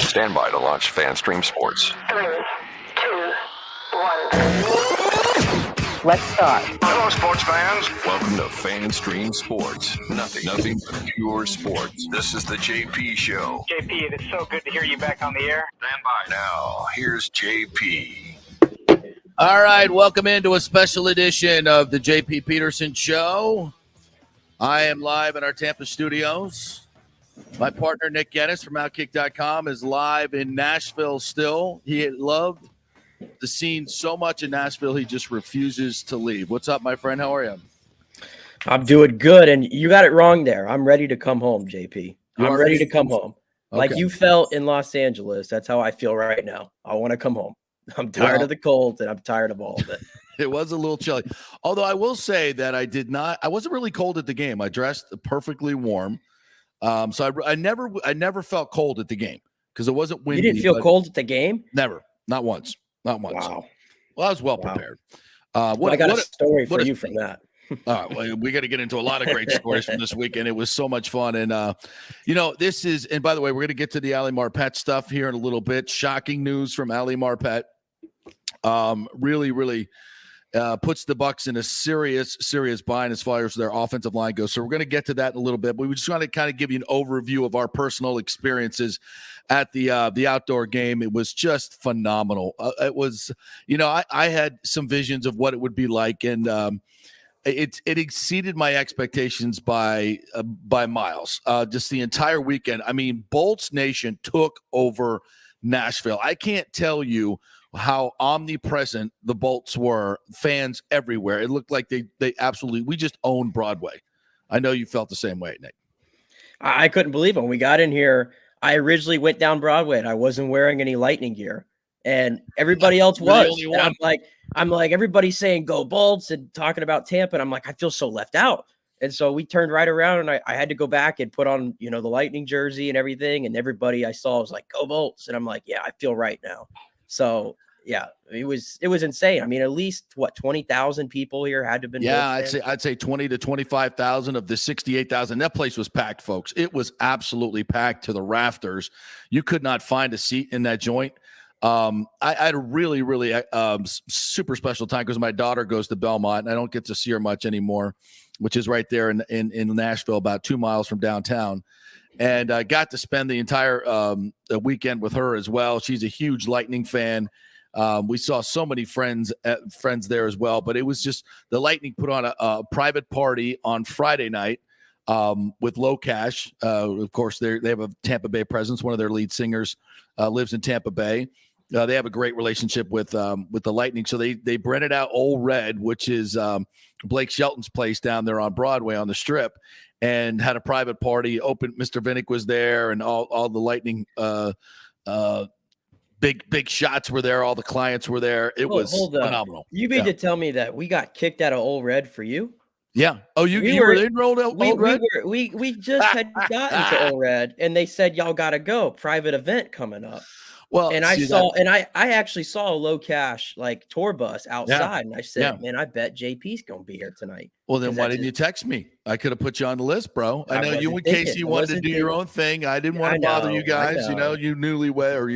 Stand by to launch FanStream Sports. 3, 2, 1. Let's start. Hello, sports fans. Welcome to FanStream Sports. Nothing but pure sports. This is the JP Show. JP, it is so good to hear you back on the air. Stand by now. Here's JP. All right, welcome into a special edition of the JP Peterson Show. I am live in our Tampa studios. My partner, Nick Geddes from Outkick.com, is live in Nashville still. He loved the scene so much in Nashville, he just refuses to leave. What's up, my friend? How are you? I'm doing good, and you got it wrong there. I'm ready to come home, JP. I'm ready to come home. Okay. Like you felt in Los Angeles, that's how I feel right now. I want to come home. I'm tired of the cold, and I'm tired of all of it. It was a little chilly. Although I will say that I wasn't really cold at the game. I dressed perfectly warm. So I never felt cold at the game because it wasn't windy. You didn't feel cold at the game? Never. Not once. Wow. Well, I was well prepared. I got a story for you from that. All right, well, we got to get into a lot of great stories from this weekend. It was so much fun. And, this is – and by the way, we're going to get to the Ali Marpet stuff here in a little bit. Shocking news from Ali Marpet. Really puts the Bucs in a serious bind as far as their offensive line goes. So we're going to get to that in a little bit. But we just want to kind of give you an overview of our personal experiences at the outdoor game. It was just phenomenal. It was, I had some visions of what it would be like, and it exceeded my expectations by miles. Just the entire weekend. I mean, Bolts Nation took over Nashville. I can't tell you how omnipresent the Bolts were, fans everywhere. It looked like they absolutely, we just owned Broadway. I know you felt the same way, Nick. I couldn't believe it. When we got in here, I originally went down Broadway and I wasn't wearing any Lightning gear, and everybody else was. And I'm like, everybody's saying go Bolts and talking about Tampa. And I'm like, I feel so left out. And so we turned right around, and I had to go back and put on, the Lightning jersey and everything. And everybody I saw was like, go Bolts. And I'm like, yeah, I feel right now. So yeah, it was insane. I mean, at least 20,000 people here had to have been. Yeah, I'd say 20 to 25,000 of the 68,000. That place was packed, folks. It was absolutely packed to the rafters. You could not find a seat in that joint. I had a really super special time because my daughter goes to Belmont, and I don't get to see her much anymore, which is right there in Nashville, about 2 miles from downtown. And I got to spend the entire weekend with her as well. She's a huge Lightning fan. We saw so many friends there as well, but it was just the Lightning put on a private party on Friday night with Low Cash. Of course, they have a Tampa Bay presence. One of their lead singers lives in Tampa Bay. They have a great relationship with the Lightning. So they rented out Old Red, which is Blake Shelton's place down there on Broadway on the Strip, and had a private party. Mr. Vinnick was there, and all the Lightning big shots were there. All the clients were there. It was phenomenal. You mean to tell me that we got kicked out of Old Red for you? Yeah. Oh, you were enrolled at Old Red? We just had gotten to Old Red, and they said, y'all got to go. Private event coming up. Well, and I actually saw a Low Cash tour bus outside, and I said, man, I bet JP's gonna be here tonight. Well, then why didn't you text me? I could have put you on the list, bro. I know you in case you wanted to do your own thing. I didn't want to bother you guys. You newlywed or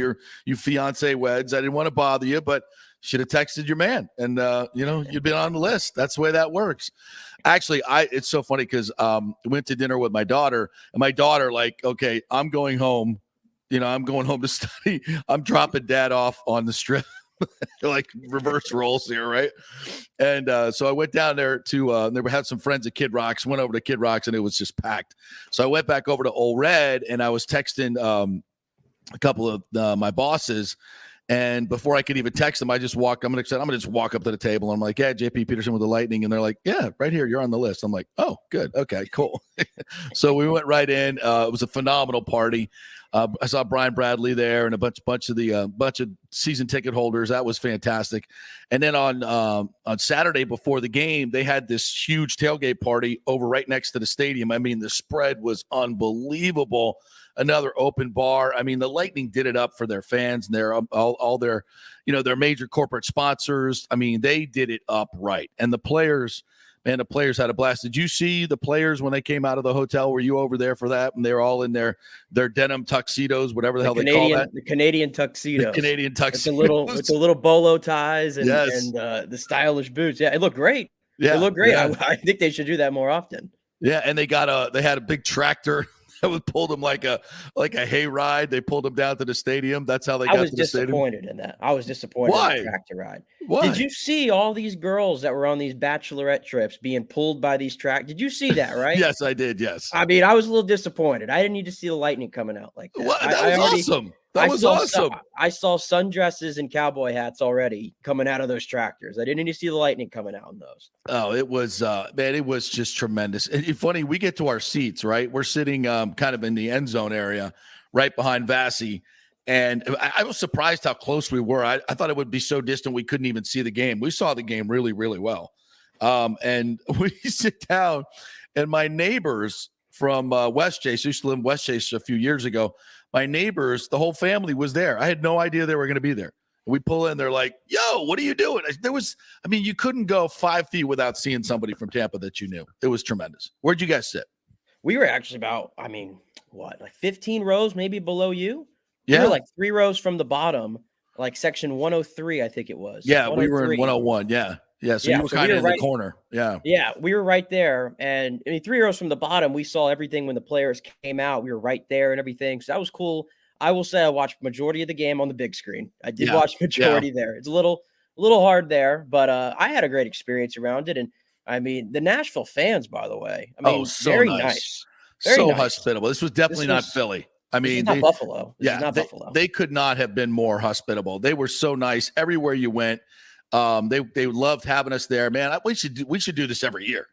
you fiance weds. I didn't want to bother you, but should have texted your man, and you'd been on the list. That's the way that works. Actually, it's so funny because went to dinner with my daughter, and my daughter okay, I'm going home. I'm going home to study. I'm dropping dad off on the Strip, reverse roles here, right? And so I went down there to they had some friends at Kid Rocks. Went over to Kid Rocks, and it was just packed. So I went back over to Old Red, and I was texting a couple of my bosses. And before I could even text them, I'm gonna just walk up to the table. And I'm like, yeah, JP Peterson with the Lightning. And they're like, yeah, right here, you're on the list. I'm like, oh, good. Okay, cool. So we went right in. It was a phenomenal party. I saw Brian Bradley there and a bunch of season ticket holders. That was fantastic. And then on Saturday before the game, they had this huge tailgate party over right next to the stadium. I mean, the spread was unbelievable. Another open bar. I mean, the Lightning did it up for their fans and their all their major corporate sponsors. I mean, they did it up right. And the players, Man, the players had a blast. Did you see the players when they came out of the hotel? Were you over there for that? And they were all in their denim tuxedos, whatever the hell they call that. The Canadian tuxedos. The Canadian tuxedos. With the little bolo ties and, yes. and the stylish boots. Yeah, it looked great. Yeah, it looked great. Yeah. I think they should do that more often. Yeah, and they had a big tractor that would pull them like a hayride. They pulled them down to the stadium. That's how they got to the stadium. I was disappointed in that. I was disappointed Why? in the tractor ride. Why? Did you see all these girls that were on these bachelorette trips being pulled by these tractors? Did you see that, right? Yes, I did, yes. I mean, I was a little disappointed. I didn't need to see the lightning coming out like that. What? That was awesome. That was awesome. I saw sundresses and cowboy hats already coming out of those tractors. I didn't need to see the lightning coming out in those. Oh, it was, man, it was just tremendous. And it's funny, we get to our seats, right? We're sitting kind of in the end zone area right behind Vassy. And I was surprised how close we were. I thought it would be so distant we couldn't even see the game. We saw the game really, really well. And we sit down, and my neighbors from West Chase, used to live in West Chase a few years ago, my neighbors, the whole family was there. I had no idea they were going to be there. We pull in, they're like, yo, what are you doing? You couldn't go 5 feet without seeing somebody from Tampa that you knew. It was tremendous. Where'd you guys sit? We were actually about, like 15 rows maybe below you? Yeah. We were like 3 rows from the bottom, like section 103, I think it was. Yeah, we were in 101. Yeah. Yeah. So you were kind of in the corner. Yeah. Yeah. We were right there. And 3 rows from the bottom, we saw everything when the players came out. We were right there and everything. So that was cool. I will say I watched majority of the game on the big screen. I did watch majority there. It's a little hard there, but I had a great experience around it. And the Nashville fans, by the way, so very nice. Very so nice. hospitable. This was definitely not Philly. This is not Buffalo. Buffalo. They could not have been more hospitable. They were so nice everywhere you went. They loved having us there, man. We should do this every year.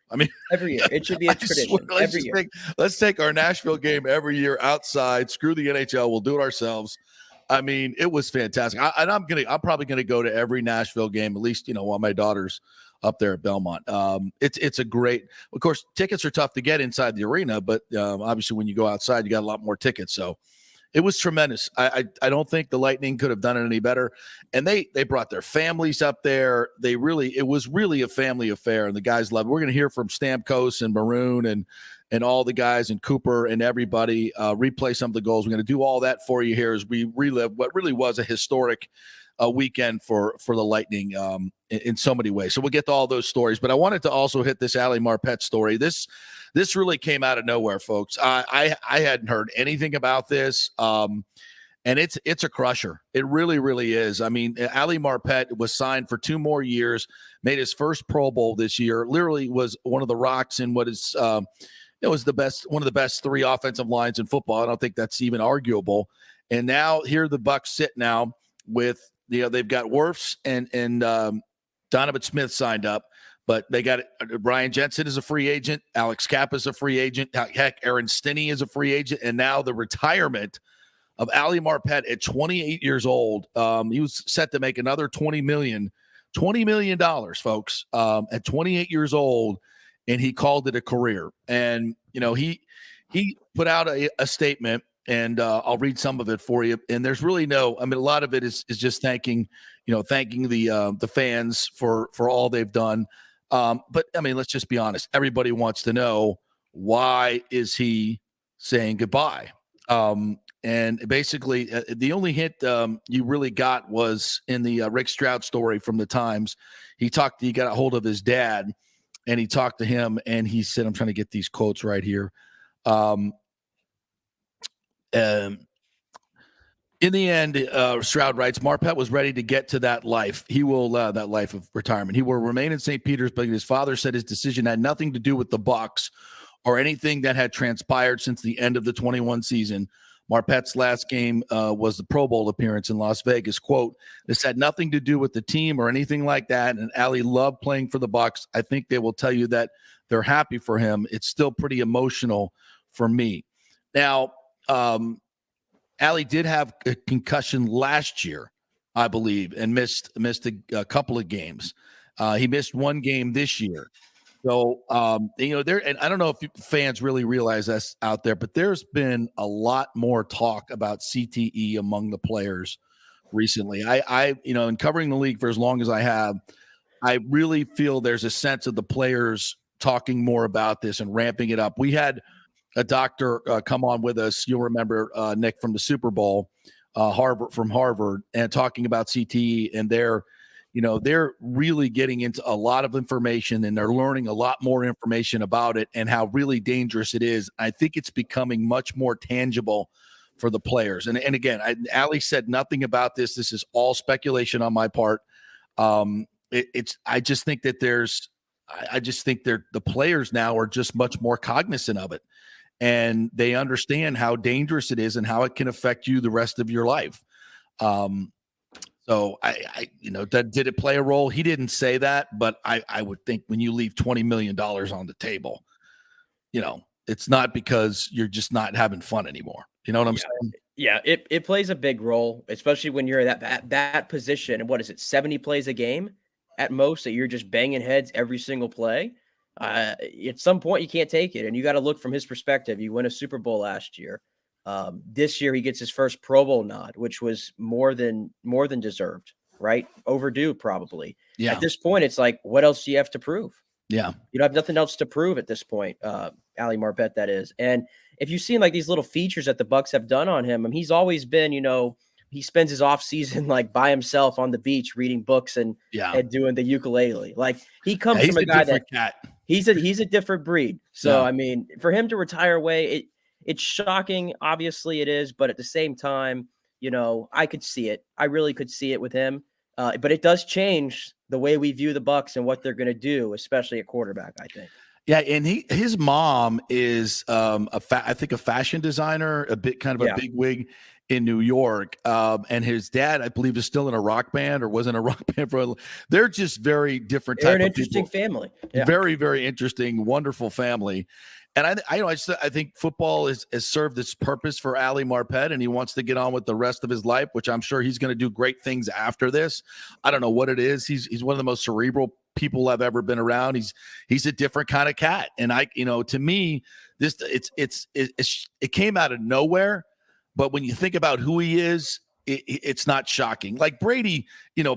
Every year it should be a tradition. Every year. Let's take our Nashville game every year outside. Screw the NHL. We'll do it ourselves. It was fantastic. I'm probably gonna go to every Nashville game, at least while my daughter's up there at Belmont. It's a great. Of course, tickets are tough to get inside the arena, but obviously when you go outside, you got a lot more tickets. So it was tremendous. I don't think the Lightning could have done it any better. And they brought their families up there. It was really a family affair, and the guys loved it. We're going to hear from Stamkos and Maroon and all the guys and Cooper and everybody, replay some of the goals. We're going to do all that for you here as we relive what really was a historic weekend for the Lightning in so many ways. So we'll get to all those stories. But I wanted to also hit this Ali Marpet story. This really came out of nowhere, folks. I hadn't heard anything about this, and it's a crusher. It really, really is. Ali Marpet was signed for 2 more years, made his first Pro Bowl this year. Literally was one of the rocks in what is it was one of the best 3 offensive lines in football. I don't think that's even arguable. And now here the Bucks sit now with they've got Wirfs and Donovan Smith signed up. But they got Brian Jensen is a free agent. Alex Kappa is a free agent. Heck, Aaron Stinney is a free agent. And now the retirement of Ali Marpet at 28 years old. He was set to make another $20 million, folks, at 28 years old. And he called it a career. And, he put out a statement, and I'll read some of it for you. And there's really a lot of it is just thanking the fans for all they've done. But let's just be honest. Everybody wants to know, why is he saying goodbye? And basically the only hint you really got was in the Rick Stroud story from the Times. He got a hold of his dad, and he talked to him, and he said, I'm trying to get these quotes right here. In the end, Stroud writes, Marpet was ready to get to that life. He will that life of retirement. He will remain in St. Peter's, but his father said his decision had nothing to do with the Bucks or anything that had transpired since the end of the 21 season. Marpet's last game was the Pro Bowl appearance in Las Vegas. Quote, this had nothing to do with the team or anything like that. And Ali loved playing for the Bucks. I think they will tell you that they're happy for him. It's still pretty emotional for me. Now, Ali did have a concussion last year, I believe, and missed a couple of games. He missed 1 game this year. So, there, and I don't know if fans really realize this out there, but there's been a lot more talk about CTE among the players recently. In covering the league for as long as I have, I really feel there's a sense of the players talking more about this and ramping it up. We had a doctor come on with us. You'll remember Nick from the Super Bowl, Harvard, and talking about CTE, and they're really getting into a lot of information, and they're learning a lot more information about it and how really dangerous it is. I think it's becoming much more tangible for the players. And again, Ali said nothing about this. This is all speculation on my part. I just think that the players now are just much more cognizant of it, and they understand how dangerous it is and how it can affect you the rest of your life. So did it play a role? He didn't say that, but I would think when you leave $20 million on the table, it's not because you're just not having fun anymore. You know what I'm saying? Yeah, it plays a big role, especially when you're at that position. And what is it, 70 plays a game at most, that you're just banging heads every single play? At some point, you can't take it, and you got to look from his perspective. You win a Super Bowl last year. This year, he gets his first Pro Bowl nod, which was more than deserved, right? Overdue, probably. Yeah. At this point, it's like, what else do you have to prove? Yeah. You have nothing else to prove at this point, Ali Marpet, that is. And if you've seen like these little features that the Bucs have done on him, he's always been, he spends his off season like by himself on the beach reading books and doing the ukulele. Like he comes from a guy that he's a different breed. So for him to retire away, it's shocking. Obviously, it is, but at the same time, I could see it. I really could see it with him. But it does change the way we view the Bucs and what they're going to do, especially at quarterback, I think. Yeah, and his mom is I think a fashion designer, a bit kind of a big wig in New York, and his dad, I believe, is still in a rock band or was in a rock band for. They're just very different. They're an interesting family. Yeah. Very, very interesting, wonderful family. And I think football has served its purpose for Ali Marpet, and he wants to get on with the rest of his life, which I'm sure he's going to do great things after this. I don't know what it is. He's one of the most cerebral people I've ever been around. He's a different kind of cat, and to me, it came out of nowhere. But when you think about who he is, it's not shocking. Like Brady,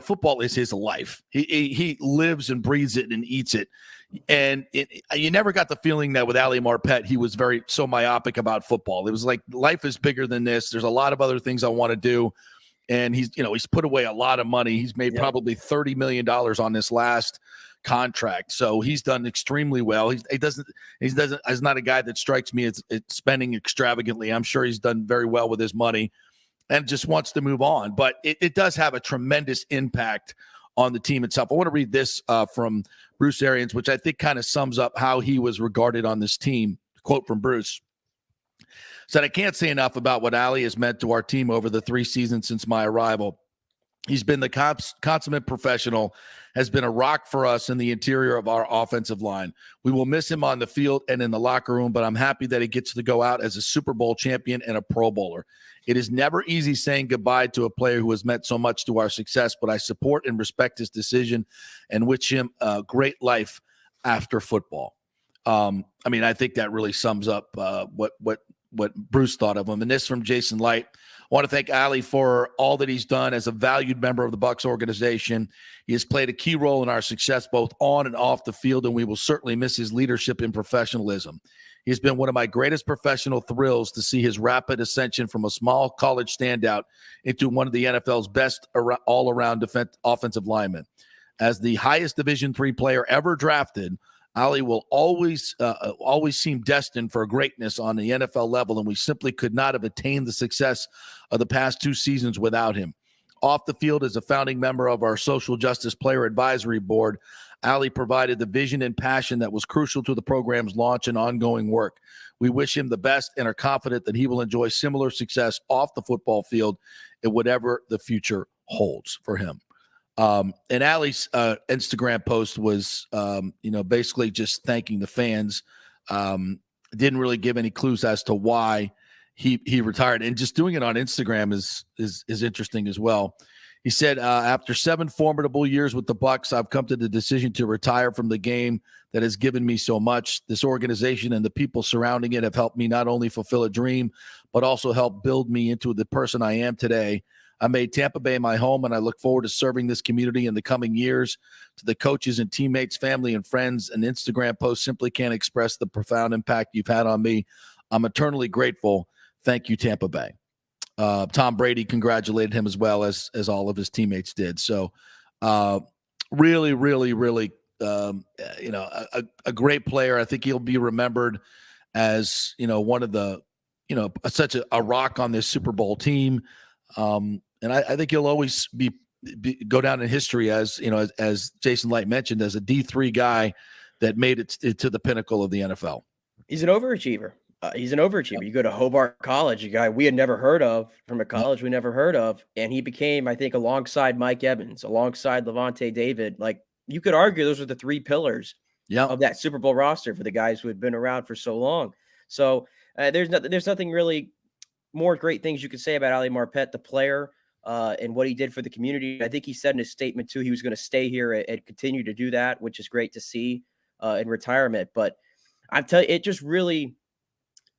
football is his life. He lives and breathes it and eats it. And you never got the feeling that with Ali Marpet, he was so myopic about football. It was like, life is bigger than this. There's a lot of other things I want to do. And he's put away a lot of money. He's made probably $30 million on this last contract. So he's done extremely well. He's not a guy that strikes me as spending extravagantly. I'm sure he's done very well with his money and just wants to move on. But it does have a tremendous impact on the team itself. I want to read this from Bruce Arians, which I think kind of sums up how he was regarded on this team. Quote from Bruce. Said, "I can't say enough about what Ali has meant to our team over the 3 seasons since my arrival. He's been the consummate professional, has been a rock for us in the interior of our offensive line. We will miss him on the field and in the locker room, but I'm happy that he gets to go out as a Super Bowl champion and a Pro Bowler. It is never easy saying goodbye to a player who has meant so much to our success, but I support and respect his decision and wish him a great life after football." I think that really sums up what Bruce thought of him. And this from Jason Light. "I want to thank Ali for all that he's done as a valued member of the Bucs organization. He has played a key role in our success both on and off the field, and we will certainly miss his leadership and professionalism. He has been one of my greatest professional thrills to see his rapid ascension from a small college standout into one of the NFL's best all-around offensive linemen. As the highest Division III player ever drafted, Ali will always seem destined for greatness on the NFL level, and we simply could not have attained the success of the past 2 seasons without him. Off the field, as a founding member of our Social Justice Player Advisory Board, Ali provided the vision and passion that was crucial to the program's launch and ongoing work. We wish him the best and are confident that he will enjoy similar success off the football field in whatever the future holds for him." And Ali's Instagram post was, basically just thanking the fans. Didn't really give any clues as to why he retired, and just doing it on Instagram is interesting as well. He said, "After 7 formidable years with the Bucs, I've come to the decision to retire from the game that has given me so much. This organization and the people surrounding it have helped me not only fulfill a dream, but also help build me into the person I am today. I made Tampa Bay my home, and I look forward to serving this community in the coming years. To the coaches and teammates, family and friends, an Instagram post simply can't express the profound impact you've had on me. I'm eternally grateful. Thank you, Tampa Bay. Tom Brady congratulated him as well as all of his teammates did. So really, really, really, a great player. I think he'll be remembered as, one of the, such a rock on this Super Bowl team. And I think he'll always go down in history as, as Jason Light mentioned, as a D3 guy that made it to the pinnacle of the NFL. He's an overachiever. You go to Hobart College, a guy we had never heard of, from a college we never heard of. And he became, I think, alongside Mike Evans, alongside Levante David, like you could argue those are the three pillars of that Super Bowl roster for the guys who had been around for so long. So there's nothing really more great things you could say about Ali Marpet, the player, and what he did for the community. I think he said in his statement too, he was going to stay here and continue to do that, which is great to see in retirement. But I'm telling you,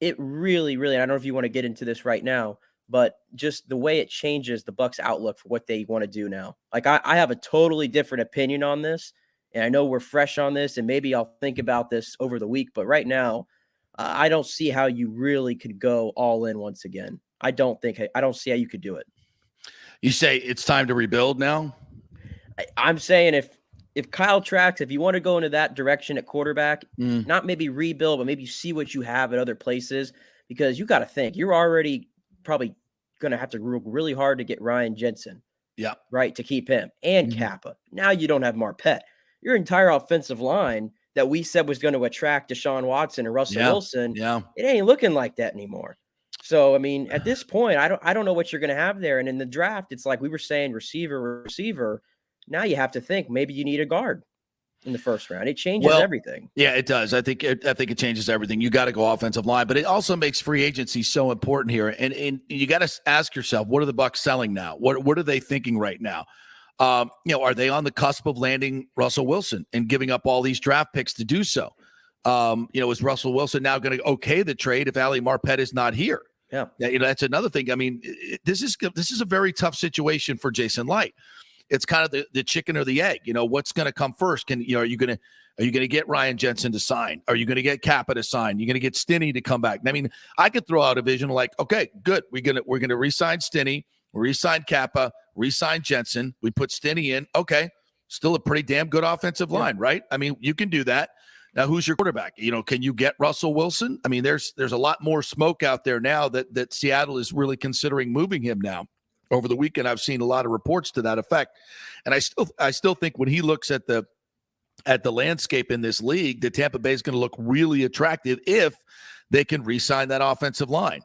it really, I don't know if you want to get into this right now, but just the way it changes the Bucs' outlook for what they want to do now. Like I have a totally different opinion on this, and I know we're fresh on this, and maybe I'll think about this over the week. But right now, I don't see how you really could go all in once again. I don't see how you could do it. You say it's time to rebuild now? I'm saying if Kyle Trask, if you want to go into that direction at quarterback, not maybe rebuild, but maybe see what you have at other places, because you got to think you're already probably going to have to work really hard to get Ryan Jensen. Yeah. Right. To keep him and Kappa. Now you don't have Marpet. Your entire offensive line that we said was going to attract Deshaun Watson and Russell Wilson. Yeah. It ain't looking like that anymore. So, I mean, at this point, I don't know what you're going to have there. And in the draft, it's like we were saying receiver. Now you have to think maybe you need a guard in the first round. It changes everything. Yeah, it does. I think it changes everything. You got to go offensive line, but it also makes free agency so important here. And you got to ask yourself, what are the Bucs selling now? What are they thinking right now? Are they on the cusp of landing Russell Wilson and giving up all these draft picks to do so? Is Russell Wilson now going to okay the trade if Ali Marpet is not here? Yeah. That's another thing. I mean, this is a very tough situation for Jason Light. It's kind of the chicken or the egg. What's going to come first? Are you going to get Ryan Jensen to sign? Are you going to get Kappa to sign? You're going to get Stinney to come back. I mean, I could throw out a vision like, okay, good. We're going to re-sign Stinney, re-sign Kappa, re-sign Jensen. We put Stinney in. Okay, still a pretty damn good offensive line, right? I mean, you can do that. Now, who's your quarterback? Can you get Russell Wilson? I mean, there's a lot more smoke out there now that Seattle is really considering moving him now. Over the weekend, I've seen a lot of reports to that effect. And I still think when he looks at the landscape in this league, that Tampa Bay is going to look really attractive if they can re-sign that offensive line.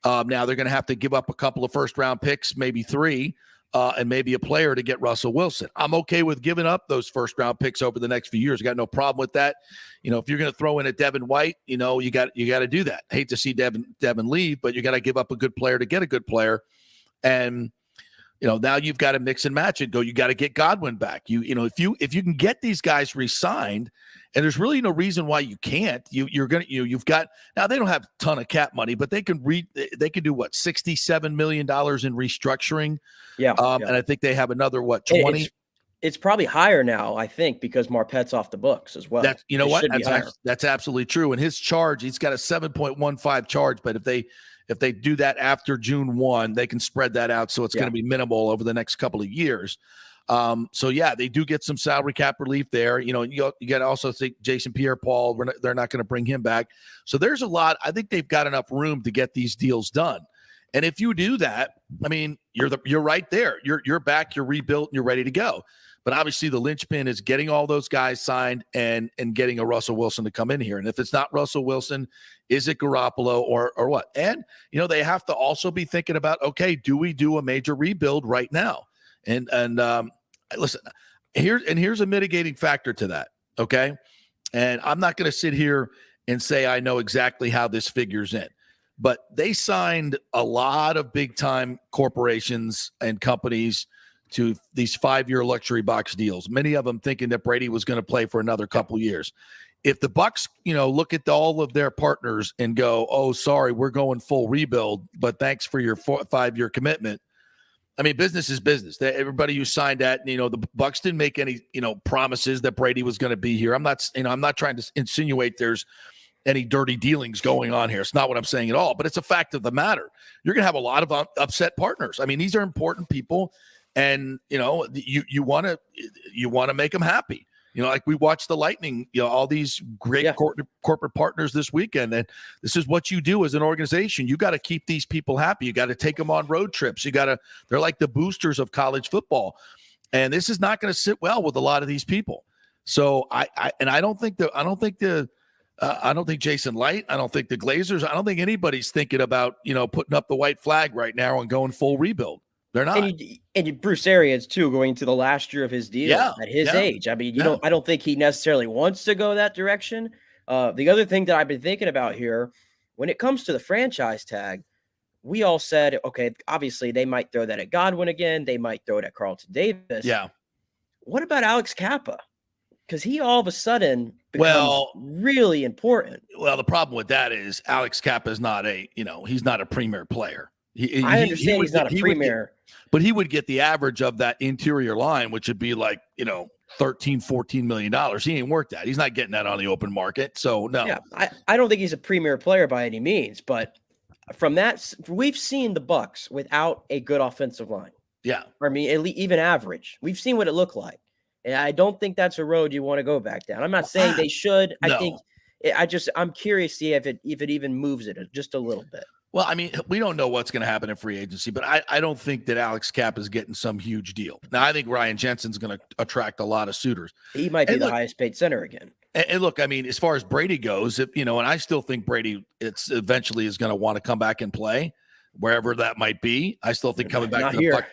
Now they're going to have to give up a couple of first-round picks, maybe 3, and maybe a player to get Russell Wilson. I'm okay with giving up those first-round picks over the next few years. I got no problem with that. If you're going to throw in a Devin White, you got to do that. Hate to see Devin leave, but you got to give up a good player to get a good player. And now you've got to mix and match and go. You got to get Godwin back. If you can get these guys re-signed, and there's really no reason why you can't. You've got now. They don't have a ton of cap money, but they can do what, $67 million in restructuring. Yeah, and I think they have another 20. It's probably higher now, I think, because Marpet's off the books as well. That's absolutely true. And his charge, he's got a 7.15 charge, but if they do that after June 1, they can spread that out. So it's going to be minimal over the next couple of years. They do get some salary cap relief there. You got to also think Jason Pierre-Paul, they're not going to bring him back. So there's a lot. I think they've got enough room to get these deals done. And if you do that, I mean, you're right there. You're back, you're rebuilt, and you're ready to go. But obviously the linchpin is getting all those guys signed and getting a Russell Wilson to come in here. And if it's not Russell Wilson, is it Garoppolo or what? And, they have to also be thinking about, okay, do we do a major rebuild right now? And listen, here's a mitigating factor to that, okay? And I'm not going to sit here and say I know exactly how this figures in. But they signed a lot of big-time corporations and companies to these 5-year luxury box deals, many of them thinking that Brady was going to play for another couple years. If the Bucs, look at all of their partners and go, oh, sorry, we're going full rebuild, but thanks for your 5-year commitment. I mean, business is business. Everybody who signed that, the Bucs didn't make any, promises that Brady was going to be here. I'm not trying to insinuate there's any dirty dealings going on here. It's not what I'm saying at all, but it's a fact of the matter. You're going to have a lot of upset partners. I mean, these are important people, and you want to make them happy. Like we watched the Lightning, all these great corporate partners this weekend. And this is what you do as an organization. You got to keep these people happy. You got to take them on road trips. They're like the boosters of college football. And this is not going to sit well with a lot of these people. So I don't think Jason Light, I don't think the Glazers, I don't think anybody's thinking about, putting up the white flag right now and going full rebuild. They're not. And Bruce Arians, too, going into the last year of his deal at his age. I mean, I don't think he necessarily wants to go that direction. The other thing that I've been thinking about here, when it comes to the franchise tag, we all said, okay, obviously they might throw that at Godwin again. They might throw it at Carlton Davis. Yeah. What about Alex Kappa? Because he all of a sudden becomes really important. Well, the problem with that is Alex Kappa is not he's not a premier player. I understand he's not a premier. But he would get the average of that interior line, which would be like, $13, $14 million. He ain't worth that. He's not getting that on the open market. So, no. Yeah, I don't think he's a premier player by any means. But from that, we've seen the Bucs without a good offensive line. Yeah. I mean, even average. We've seen what it looked like. And I don't think that's a road you want to go back down. I'm not saying they should. No. I'm curious to see if it even moves it just a little bit. Well, I mean, we don't know what's going to happen in free agency, but I don't think that Alex Kappa is getting some huge deal. Now, I think Ryan Jensen's going to attract a lot of suitors. He might be the highest paid center again. And look, I mean, as far as Brady goes, and I still think Brady eventually is going to want to come back and play wherever that might be. I still think coming back to the Bucs.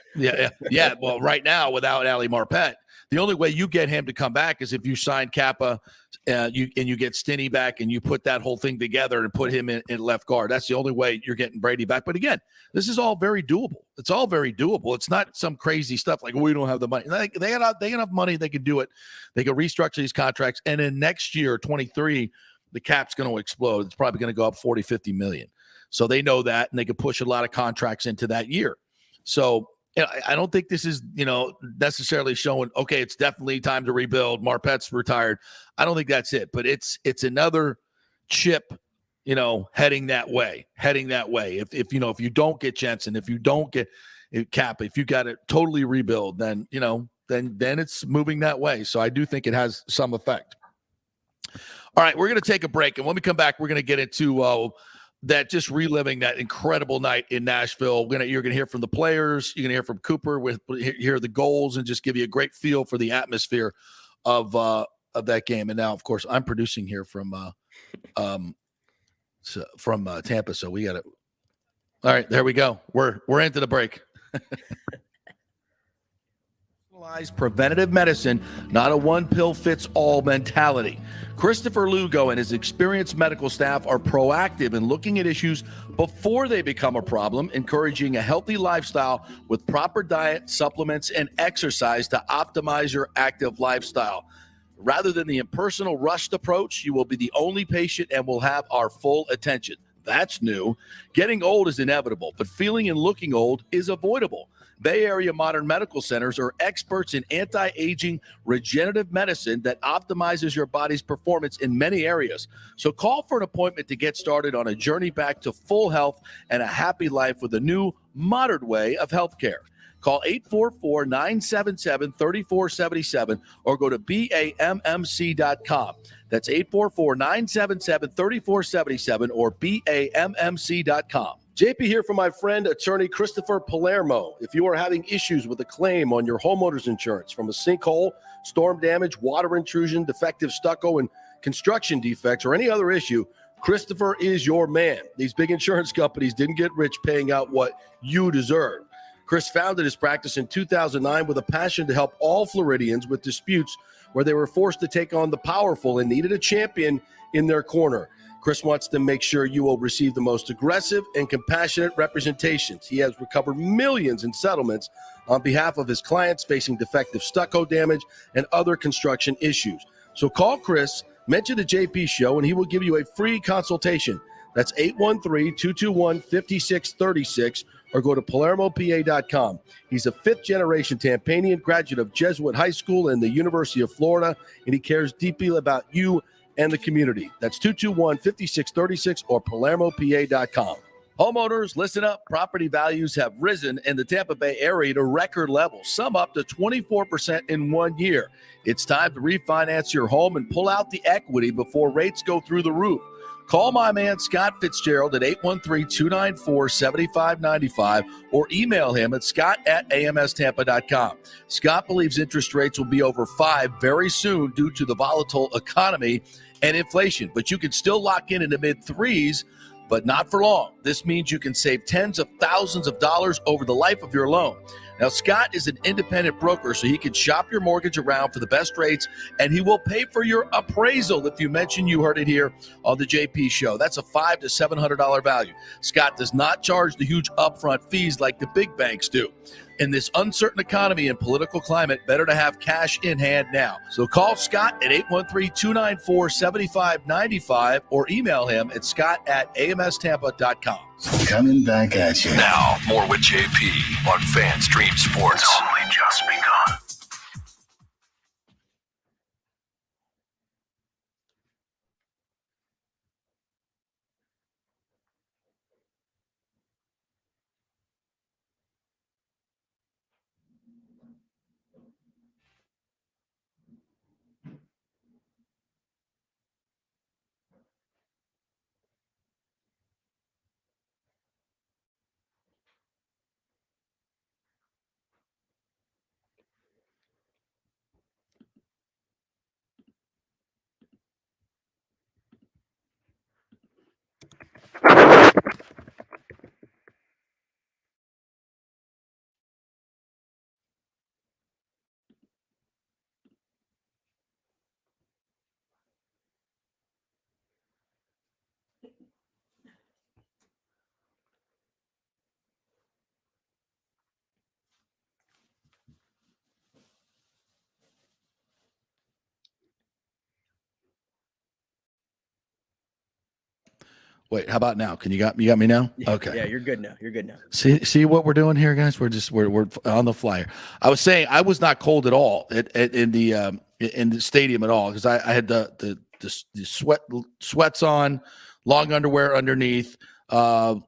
Yeah. Well, right now, without Ali Marpet, the only way you get him to come back is if you sign Kappa you get Stinney back and you put that whole thing together and put him in left guard. That's the only way you're getting Brady back. But again, this is all very doable. It's all very doable. It's not some crazy stuff like we don't have the money. They got enough money. They can do it. They can restructure these contracts. And then next year, 23, the cap's going to explode. It's probably going to go up 40, 50 million. So they know that, and they can push a lot of contracts into that year. So I don't think this is, necessarily showing, okay, it's definitely time to rebuild. Marpet's retired. I don't think that's it, but it's another chip, heading that way. If you don't get Jensen, if you don't get Cap, if you got to totally rebuild, then it's moving that way. So I do think it has some effect. All right, we're going to take a break. And when we come back, we're going to get into that, just reliving that incredible night in Nashville. You're going to hear from the players. You're going to hear from Cooper, hear the goals, and just give you a great feel for the atmosphere of that game. And now, of course, I'm producing here from Tampa, so we got it. All right, there we go. We're into the break. Preventative medicine, not a one-pill-fits-all mentality. Christopher Lugo and his experienced medical staff are proactive in looking at issues before they become a problem, encouraging a healthy lifestyle with proper diet, supplements, and exercise to optimize your active lifestyle. Rather than the impersonal, rushed approach, you will be the only patient and will have our full attention. That's new. Getting old is inevitable, but feeling and looking old is avoidable. Bay Area Modern Medical Centers are experts in anti-aging regenerative medicine that optimizes your body's performance in many areas. So call for an appointment to get started on a journey back to full health and a happy life with a new, modern way of healthcare. Call 844-977-3477 or go to BAMMC.com. That's 844-977-3477 or BAMMC.com. JP here for my friend, attorney Christopher Palermo. If you are having issues with a claim on your homeowner's insurance from a sinkhole, storm damage, water intrusion, defective stucco, and construction defects, or any other issue, Christopher is your man. These big insurance companies didn't get rich paying out what you deserve. Chris founded his practice in 2009 with a passion to help all Floridians with disputes where they were forced to take on the powerful and needed a champion in their corner. Chris wants to make sure you will receive the most aggressive and compassionate representations. He has recovered millions in settlements on behalf of his clients facing defective stucco damage and other construction issues. So call Chris, mention the JP Show, and he will give you a free consultation. That's 813-221-5636, or go to PalermoPA.com. He's a fifth-generation Tampanian, graduate of Jesuit High School and the University of Florida, and he cares deeply about you and the community. That's 221-5636 or PalermoPA.com. Homeowners, listen up. Property values have risen in the Tampa Bay area to record levels, some up to 24% in 1 year. It's time to refinance your home and pull out the equity before rates go through the roof. Call my man Scott Fitzgerald at 813-294-7595 or email him at scott@amstampa.com. Scott believes interest rates will be over 5 very soon due to the volatile economy and inflation, but you can still lock in the mid-threes, but not for long. This means you can save tens of thousands of dollars over the life of your loan. Now, Scott is an independent broker, so he can shop your mortgage around for the best rates, and he will pay for your appraisal if you mention you heard it here on the JP Show. That's a $500 to $700 value. Scott does not charge the huge upfront fees like the big banks do. In this uncertain economy and political climate, better to have cash in hand now. So call Scott at 813-294-7595 or email him at scott@amstampa.com. Coming back at you. Now, more with JP on FanStream Sports. It's only just begun. Wait, how about now? You got me now? Okay. Yeah, you're good now. You're good now. See what we're doing here, guys? We're on the flyer. I was saying I was not cold at all in the stadium at all because I had the sweats on, long underwear underneath, long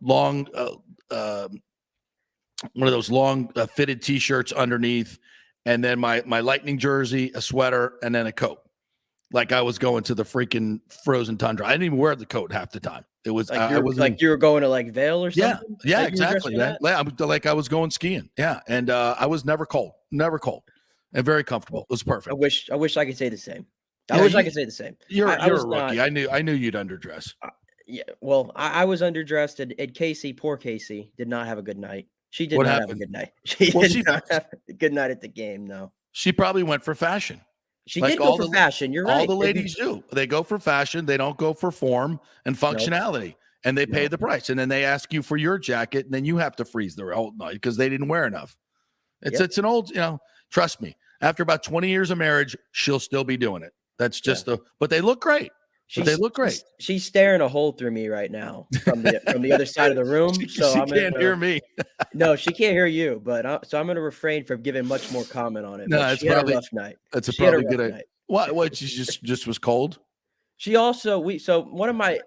one of those long fitted t-shirts underneath, and then my Lightning jersey, a sweater, and then a coat. Like I was going to the freaking frozen tundra. I didn't even wear the coat half the time. It was like you were going to like Vail or something. Yeah, like exactly. Like I was going skiing. Yeah, and I was never cold, and very comfortable. It was perfect. I wish I could say the same. I wish I could say the same. You're a rookie. I knew you'd underdress. Yeah, well, I was underdressed, and Casey, poor Casey, did not have a good night. She did not have a good night. She did not have a good night at the game. No, she probably went for fashion. She did go for fashion. You're right. All the ladies do. They go for fashion. They don't go for form and functionality. Nope. And they pay the price. And then they ask you for your jacket, and then you have to freeze the whole night because they didn't wear enough. It's an old, trust me. After about 20 years of marriage, she'll still be doing it. That's just but they look great. They look great. She's staring a hole through me right now from the other side of the room. She can't hear me. No, she can't hear you. But so I'm going to refrain from giving much more comment on it. No, it's probably a rough night. That's probably good idea. What? She just was cold. She also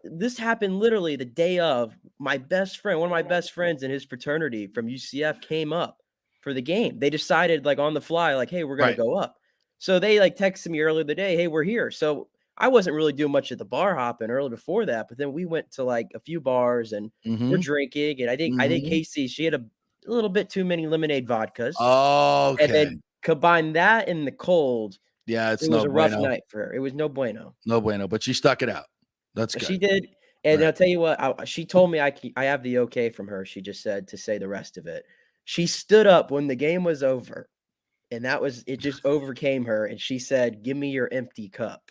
this happened literally the day of my best friend. One of my best friends in his fraternity from UCF came up for the game. They decided like on the fly, like, hey, we're going to go up. So they like texted me earlier the day, hey, we're here. So I wasn't really doing much at the bar hopping early before that, but then we went to like a few bars and we're drinking. And I think Casey, she had a little bit too many lemonade vodkas. Oh, okay. And then combine that in the cold. Yeah, it was a rough night for her. It was no bueno. No bueno, but she stuck it out. That's good. She did. And I'll tell you what, she told me I have the okay from her. She just said to say the rest of it. She stood up when the game was over, and it just overcame her. And she said, give me your empty cup.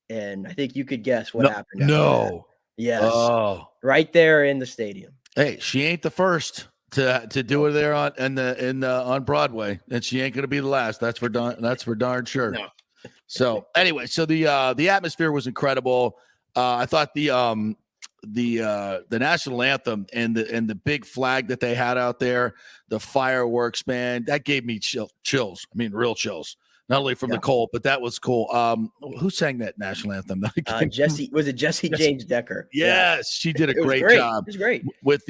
And I think you could guess what happened. No. Yes. Oh. Right there in the stadium. Hey, she ain't the first to do it there on Broadway, and she ain't going to be the last. That's for darn sure. No. So anyway, so the atmosphere was incredible. I thought the the national anthem and the big flag that they had out there, the fireworks, man, that gave me chills. I mean, real chills. Not only from the cold, but that was cool. Who sang that national anthem? Jesse James Decker? Yes, she did a great job. It was great with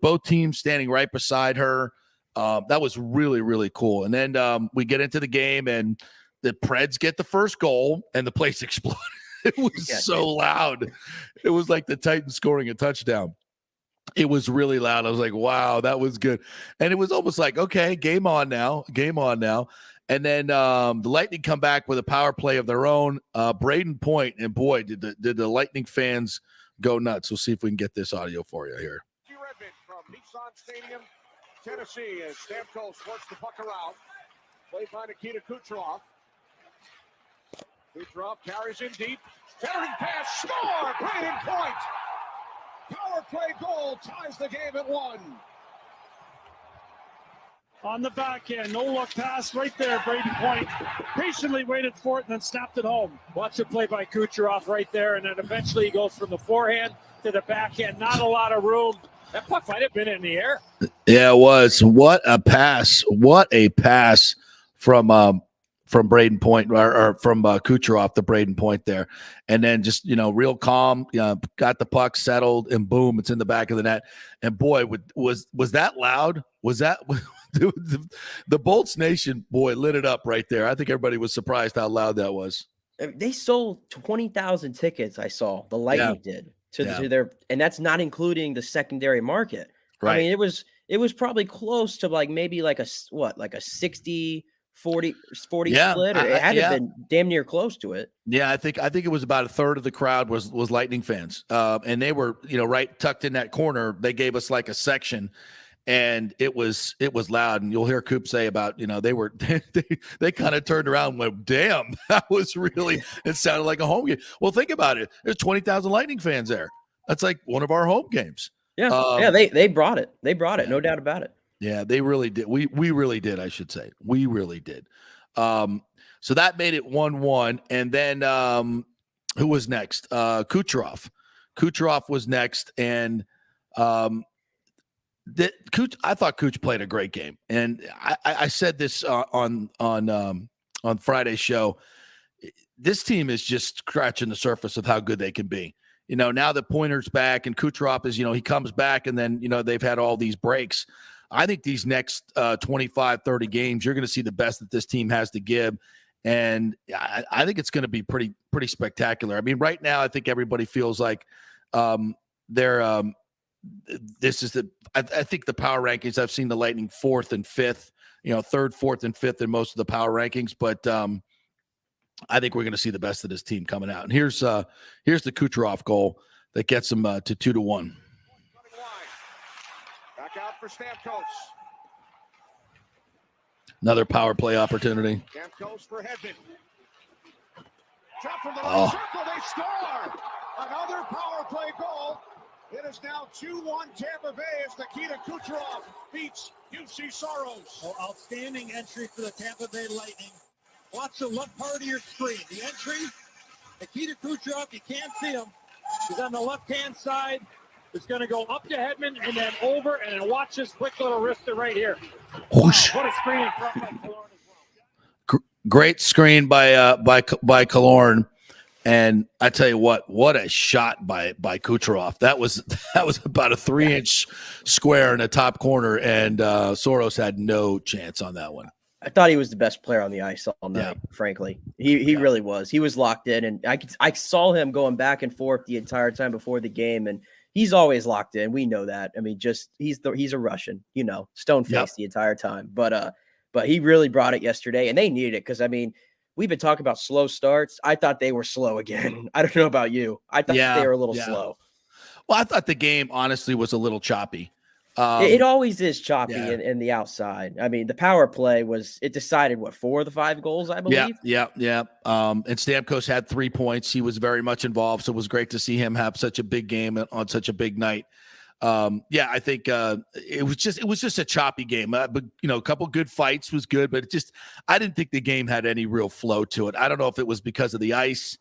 both teams standing right beside her. That was really, really cool. And then we get into the game, and the Preds get the first goal, and the place exploded. It was so loud. It was like the Titans scoring a touchdown. It was really loud. I was like, wow, that was good. And it was almost like, okay, game on now. And then the Lightning come back with a power play of their own. Braden Point, and boy, did the Lightning fans go nuts. We'll see if we can get this audio for you here. From Nissan Stadium, Tennessee, as Stamkos works the puck around. Played by Nikita Kucherov. Kucherov carries in deep. Centering pass, score! Braden Point! Power play goal ties the game at 1. On the back end, no look pass right there. Braden Point patiently waited for it and then snapped it home. Watch it play by Kucherov right there, and then eventually he goes from the forehand to the backhand. Not a lot of room. That puck might have been in the air. Yeah, it was. What a pass! What a pass from Braden Point or from Kucherov to Braden Point there, and then just real calm. Got the puck settled, and boom, it's in the back of the net. And boy, was that loud? Was that? The Bolts Nation, boy, lit it up right there. I think everybody was surprised how loud that was. They sold 20,000 tickets. I saw the Lightning did to their, and that's not including the secondary market. Right. I mean, it was probably close to maybe a 60-40 split. It had to have been damn near close to it. Yeah, I think it was about a third of the crowd was Lightning fans, and they were right tucked in that corner. They gave us like a section. And it was loud, and you'll hear Coop say about they kind of turned around and went, damn, that was really, it sounded like a home game. Well, think about it. There's 20,000 Lightning fans there. That's like one of our home games. Yeah, they brought it. They brought it, no doubt about it. Yeah, they really did. We really did. I should say we really did. So that made it 1-1, and then who was next? Kucherov. Kucherov was next, and I thought Cooch played a great game, and I said this on Friday's show. This team is just scratching the surface of how good they can be. Now that Pointer's back and Kucherov is, he comes back, and then they've had all these breaks. I think these next 25, 30 games, you're going to see the best that this team has to give, and I think it's going to be pretty spectacular. I mean, right now, I think everybody feels like they're. This is I think the power rankings, I've seen the Lightning 4th and 5th, 3rd, 4th, and 5th in most of the power rankings. But I think we're going to see the best of this team coming out. And here's the Kucherov goal that gets them to 2-1. Back out for Stamkos. Another power play opportunity. Stamkos for Hedman. Shot from the right circle. They score. Another power play goal. It is now 2-1 Tampa Bay as Nikita Kucherov beats UC Soros. Oh, outstanding entry for the Tampa Bay Lightning. Watch the left part of your screen. The entry, Nikita Kucherov, you can't see him. He's on the left-hand side. It's going to go up to Hedman and then over, and then watch this quick little wrister right here. Wow, what a screen in front by Killorn as well. Great screen by Killorn. And I tell you what a shot by Kucherov. That was about a 3-inch square in the top corner, and Soros had no chance on that one. I thought he was the best player on the ice all night, frankly. He really was. He was locked in, and I saw him going back and forth the entire time before the game, and he's always locked in. We know that. I mean, he's a Russian, stone-faced the entire time. But he really brought it yesterday, and they needed it because, I mean, we've been talking about slow starts. I thought they were slow again. I don't know about you. I thought they were a little slow. Well, I thought the game, honestly, was a little choppy. It always is choppy in the outside. I mean, the power play it decided, 4 of the 5 goals, I believe? Yeah. And Stamkos had 3 points. He was very much involved, so it was great to see him have such a big game on such a big night. I think it was just a choppy game. But a couple good fights was good, but I didn't think the game had any real flow to it. I don't know if it was because of the ice.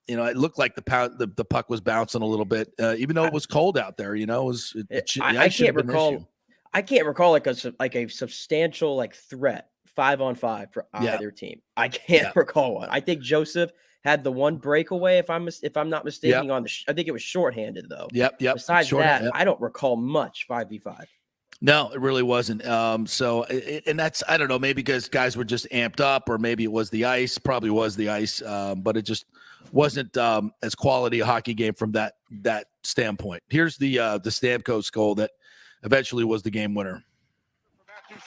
it looked like the puck was bouncing a little bit, even though it was cold out there. I can't recall. I can't recall like a substantial like threat 5-on-5 for either team. I can't recall one. I think Joseph had the one breakaway, if I'm not mistaken, on the. I think it was shorthanded though. Yep. Besides that, I don't recall much 5v5. No, it really wasn't. And that's, I don't know, maybe because guys were just amped up, or maybe it was the ice. Probably was the ice, but it just wasn't as quality a hockey game from that standpoint. Here's the Stamkos goal that eventually was the game winner. Here's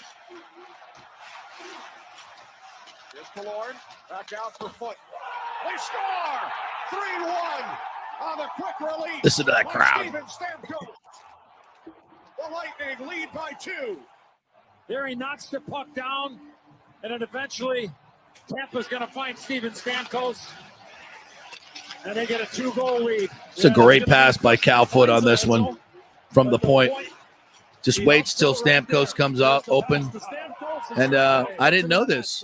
Killorn, back out for Foot. They score! 3-1 on the quick release. Listen to that crowd. Steven Stamkos. The Lightning lead by 2. There he knocks the puck down, and then eventually Tampa's going to find Steven Stamkos, and they get a 2-goal lead. It's a great pass by Cal Foot on this one from the point. Just waits till Stamkos comes out open. And I didn't know this.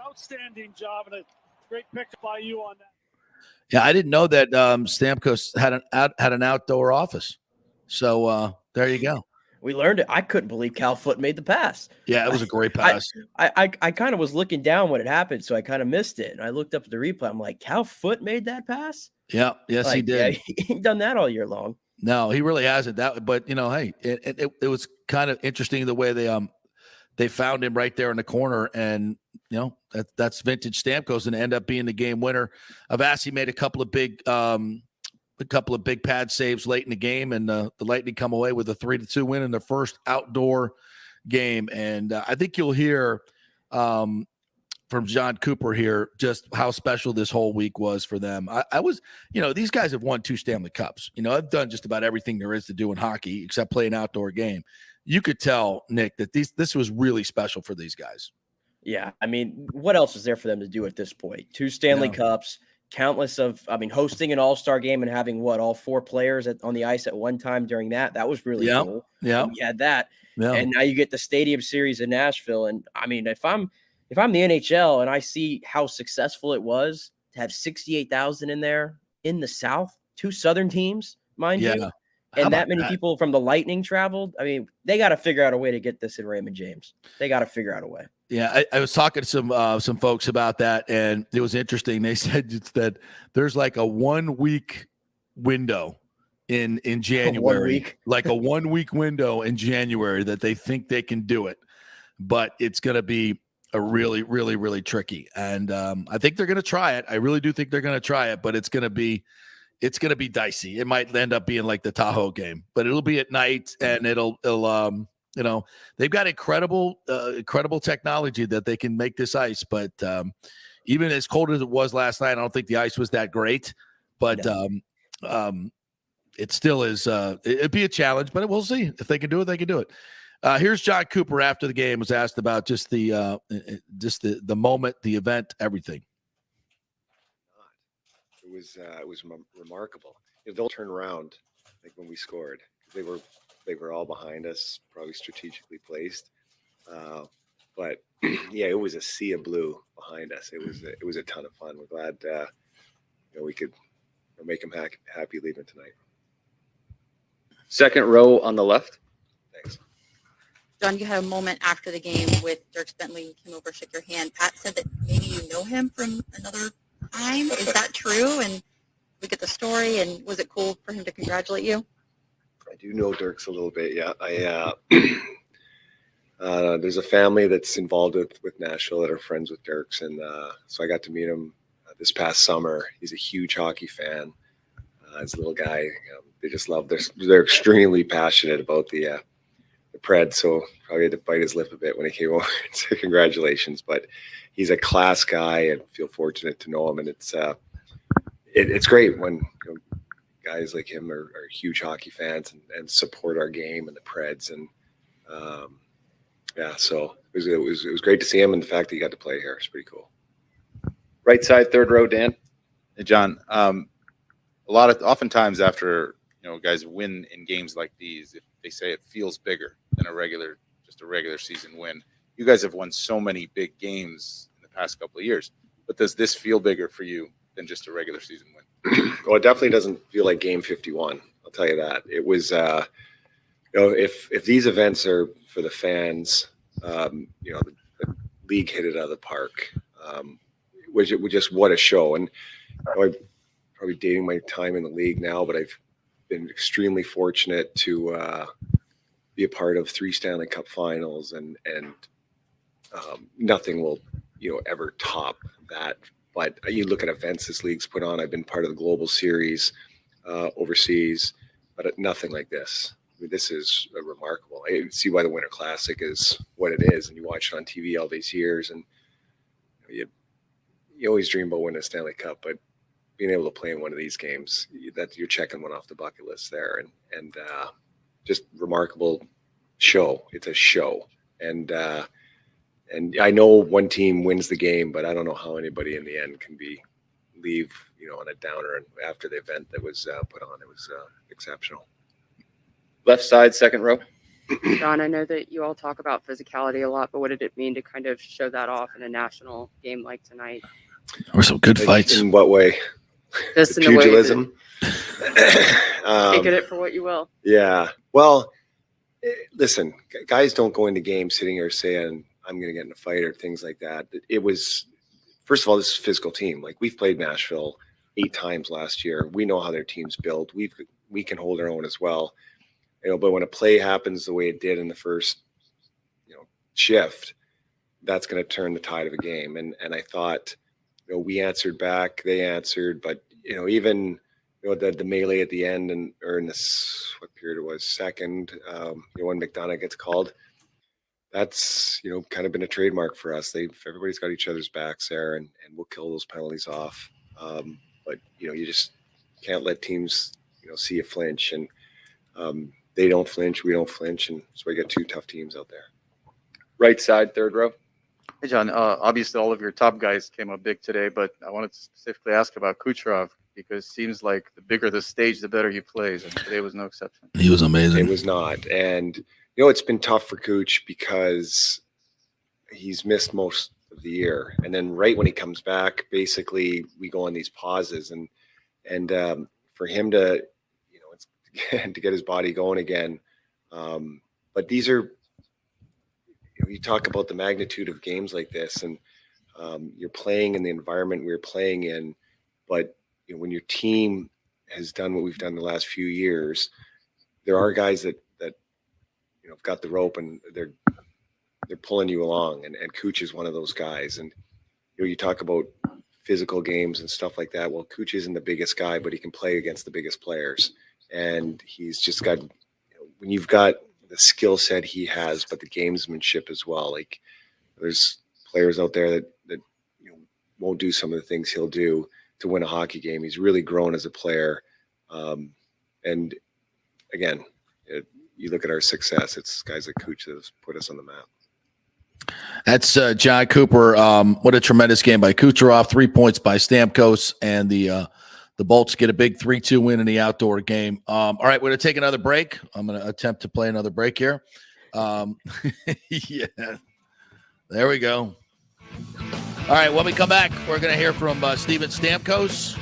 Outstanding job, and a great pick by you on that. Yeah, I didn't know that Stamkos had an outdoor office. So there you go. We learned it. I couldn't believe Cal Foot made the pass. Yeah, it was a great pass. I kind of was looking down when it happened, so I kind of missed it. And I looked up at the replay. I'm like, Cal Foot made that pass? Yeah, yes, he did. Yeah, he ain't done that all year long. No, he really hasn't. But hey, it was kind of interesting the way they found him right there in the corner, and that's vintage Stamkos, and end up being the game winner. Avasi made a couple of big pad saves late in the game, and the Lightning come away with a 3-2 win in their first outdoor game. And I think you'll hear from John Cooper here just how special this whole week was for them. I was, these guys have won 2 Stanley Cups. I've done just about everything there is to do in hockey except play an outdoor game. You could tell, Nick, that this was really special for these guys. Yeah, I mean, what else is there for them to do at this point? 2 Stanley Cups, countless hosting an all-star game and having all 4 players on the ice at one time during that was really cool. Yeah, we had that. Yeah. And now you get the Stadium Series in Nashville. And I mean, if I'm the NHL and I see how successful it was to have 68,000 in there in the South, 2 Southern teams, mind you, and that many people from the Lightning traveled, I mean, they got to figure out a way to get this in Raymond James. They got to figure out a way. Yeah, I was talking to some folks about that, and it was interesting. They said that there's like a 1 week window in January, 1 week. like a 1 week window in January that they think they can do it, but it's going to be a really, really, really tricky. And I think they're going to try it. I really do think they're going to try it, but it's going to be dicey. It might end up being like the Tahoe game, but it'll be at night, and it'll they've got incredible technology that they can make this ice. But even as cold as it was last night, I don't think the ice was that great. But it still is. It'd be a challenge, but we'll see if they can do it. They can do it. Here's John Cooper after the game, was asked about just the moment, the event, everything. It was remarkable. They'll turn around like when we scored. They were all behind us, probably strategically placed. But yeah, it was a sea of blue behind us. It was a ton of fun. We're glad we could make them happy leaving tonight. Second row on the left. Thanks. John, you had a moment after the game with Dirk Bentley, came over, shook your hand. Pat said that maybe you know him from another time. Is that true? And we get the story, and was it cool for him to congratulate you? I do know Dirk's a little bit, yeah. There's a family that's involved with Nashville that are friends with Dirk's, and so I got to meet him this past summer. He's a huge hockey fan. He's a little guy. They just love. They're extremely passionate about the Preds, so probably had to bite his lip a bit when he came over. So congratulations, but he's a class guy, and feel fortunate to know him. And it's great when guys like him are huge hockey fans and support our game and the Preds. And so it was great to see him, and the fact that he got to play here is pretty cool. Right side, third row, Dan. Hey, John. Oftentimes after guys win in games like these, they say it feels bigger than a regular season win. You guys have won so many big games in the past couple of years, but does this feel bigger for you than just a regular season win. Well, it definitely doesn't feel like Game 51. I'll tell you that. It was, if these events are for the fans, the league hit it out of the park. Which just what a show. And I'm probably dating my time in the league now, but I've been extremely fortunate to be a part of 3 Stanley Cup finals, and nothing will ever top that. But you look at events this league's put on. I've been part of the Global Series overseas, but nothing like this. I mean, this is remarkable. I see why the Winter Classic is what it is, and you watch it on TV all these years, and you always dream about winning a Stanley Cup, but being able to play in one of these games, that you're checking one off the bucket list there, and just remarkable show. It's a show, and I know one team wins the game, but I don't know how anybody in the end can leave on a downer. And after the event that was put on, it was exceptional. Left side, second row. John, I know that you all talk about physicality a lot, but what did it mean to kind of show that off in a national game like tonight? There were some good fights. In what way? Just in pugilism. Take it for what you will. Yeah. Well, listen, guys don't go into games sitting here saying, I'm going to get in a fight or things like that. It was, first of all, this is a physical team. Like, we've played Nashville 8 times last year. We know how their team's built. We can hold our own as well. But when a play happens the way it did in the first, shift, that's going to turn the tide of a game. And I thought, we answered back, they answered, but even the melee at the end, or in this, what period it was, second, when McDonough gets called, that's kind of been a trademark for us. Everybody's got each other's backs there, and we'll kill those penalties off. But you just can't let teams see you flinch, and they don't flinch, we don't flinch, and so we got 2 tough teams out there. Right side, third row. Hey, John, obviously all of your top guys came up big today, but I wanted to specifically ask about Kucherov, because it seems like the bigger the stage, the better he plays, and today was no exception. He was amazing. It was not. And, it's been tough for Kuch because he's missed most of the year. And then right when he comes back, basically we go on these pauses, and for him to, to get his body going again. But these are, you talk about the magnitude of games like this, and you're playing in the environment we're playing in. But when your team has done what we've done the last few years, there are guys that have got the rope, and they're pulling you along. And Kuch is one of those guys. And you talk about physical games and stuff like that. Well, Kuch isn't the biggest guy, but he can play against the biggest players. And he's just got, when you've got the skill set he has, but the gamesmanship as well. Like, there's players out there that won't do some of the things he'll do to win a hockey game. He's really grown as a player. And again, you look at our success, it's guys like Kuch that have put us on the map. That's John Cooper. What a tremendous game by Kucherov. 3 points by Stamkos, and the Bolts get a big 3-2 win in the outdoor game. All right, we're going to take another break. I'm going to attempt to play another break here. Yeah, there we go. All right, when we come back, we're going to hear from Steven Stamkos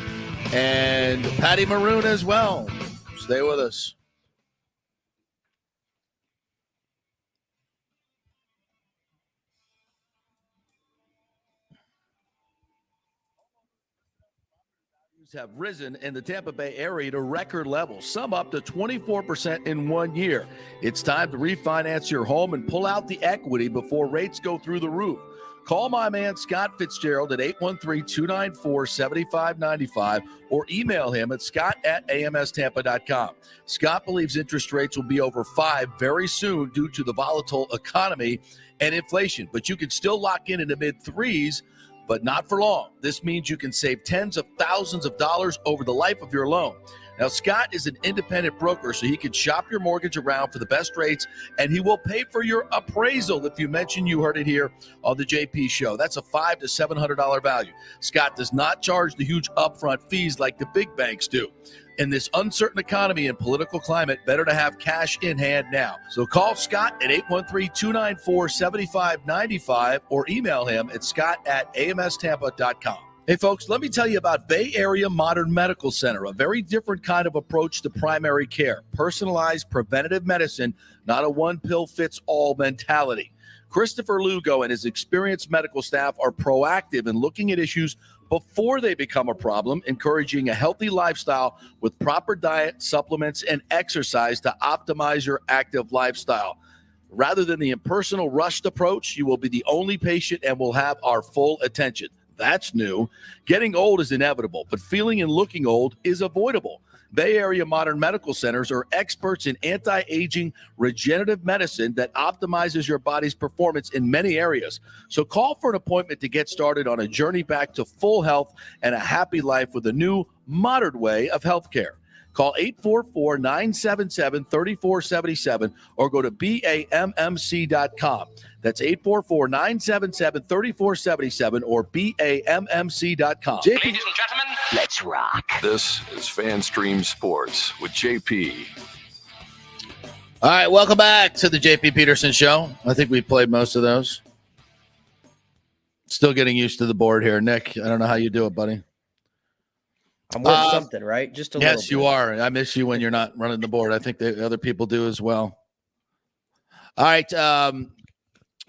and Patty Maroon as well. Stay with us. Have risen in the Tampa Bay area to record levels, some up to 24% in 1 year. It's time to refinance your home and pull out the equity before rates go through the roof. Call my man Scott Fitzgerald at 813-294-7595 or email him at scott@amstampa.com. Scott believes interest rates will be over 5 very soon due to the volatile economy and inflation, but you can still lock in the mid-3s, but not for long. This means you can save tens of thousands of dollars over the life of your loan. Now, Scott is an independent broker, so he can shop your mortgage around for the best rates, and he will pay for your appraisal if you mention you heard it here on the JP Show. That's a $500 to $700 value. Scott does not charge the huge upfront fees like the big banks do. In this uncertain economy and political climate, better to have cash in hand now. So call Scott at 813-294-7595 or email him at scott@amstampa.com. Hey, folks, let me tell you about Bay Area Modern Medical Center, a very different kind of approach to primary care. Personalized preventative medicine, not a one-pill-fits-all mentality. Christopher Lugo and his experienced medical staff are proactive in looking at issues before they become a problem, encouraging a healthy lifestyle with proper diet, supplements, and exercise to optimize your active lifestyle. Rather than the impersonal, rushed approach, you will be the only patient and will have our full attention. That's new. Getting old is inevitable, but feeling and looking old is avoidable. Bay Area Modern Medical Centers are experts in anti-aging regenerative medicine that optimizes your body's performance in many areas. So call for an appointment to get started on a journey back to full health and a happy life with a new, modern way of healthcare. Call 844-977-3477 or go to BAMMC.com. That's 844-977-3477 or BAMMC.com. Ladies and gentlemen, let's rock. This is FanStream Sports with JP. All right, welcome back to the JP Peterson Show. I think we played most of those. Still getting used to the board here. Nick, I don't know how you do it, buddy. I'm worth something, right? Just a little bit. Yes, you are. I miss you when you're not running the board. I think the other people do as well. All right.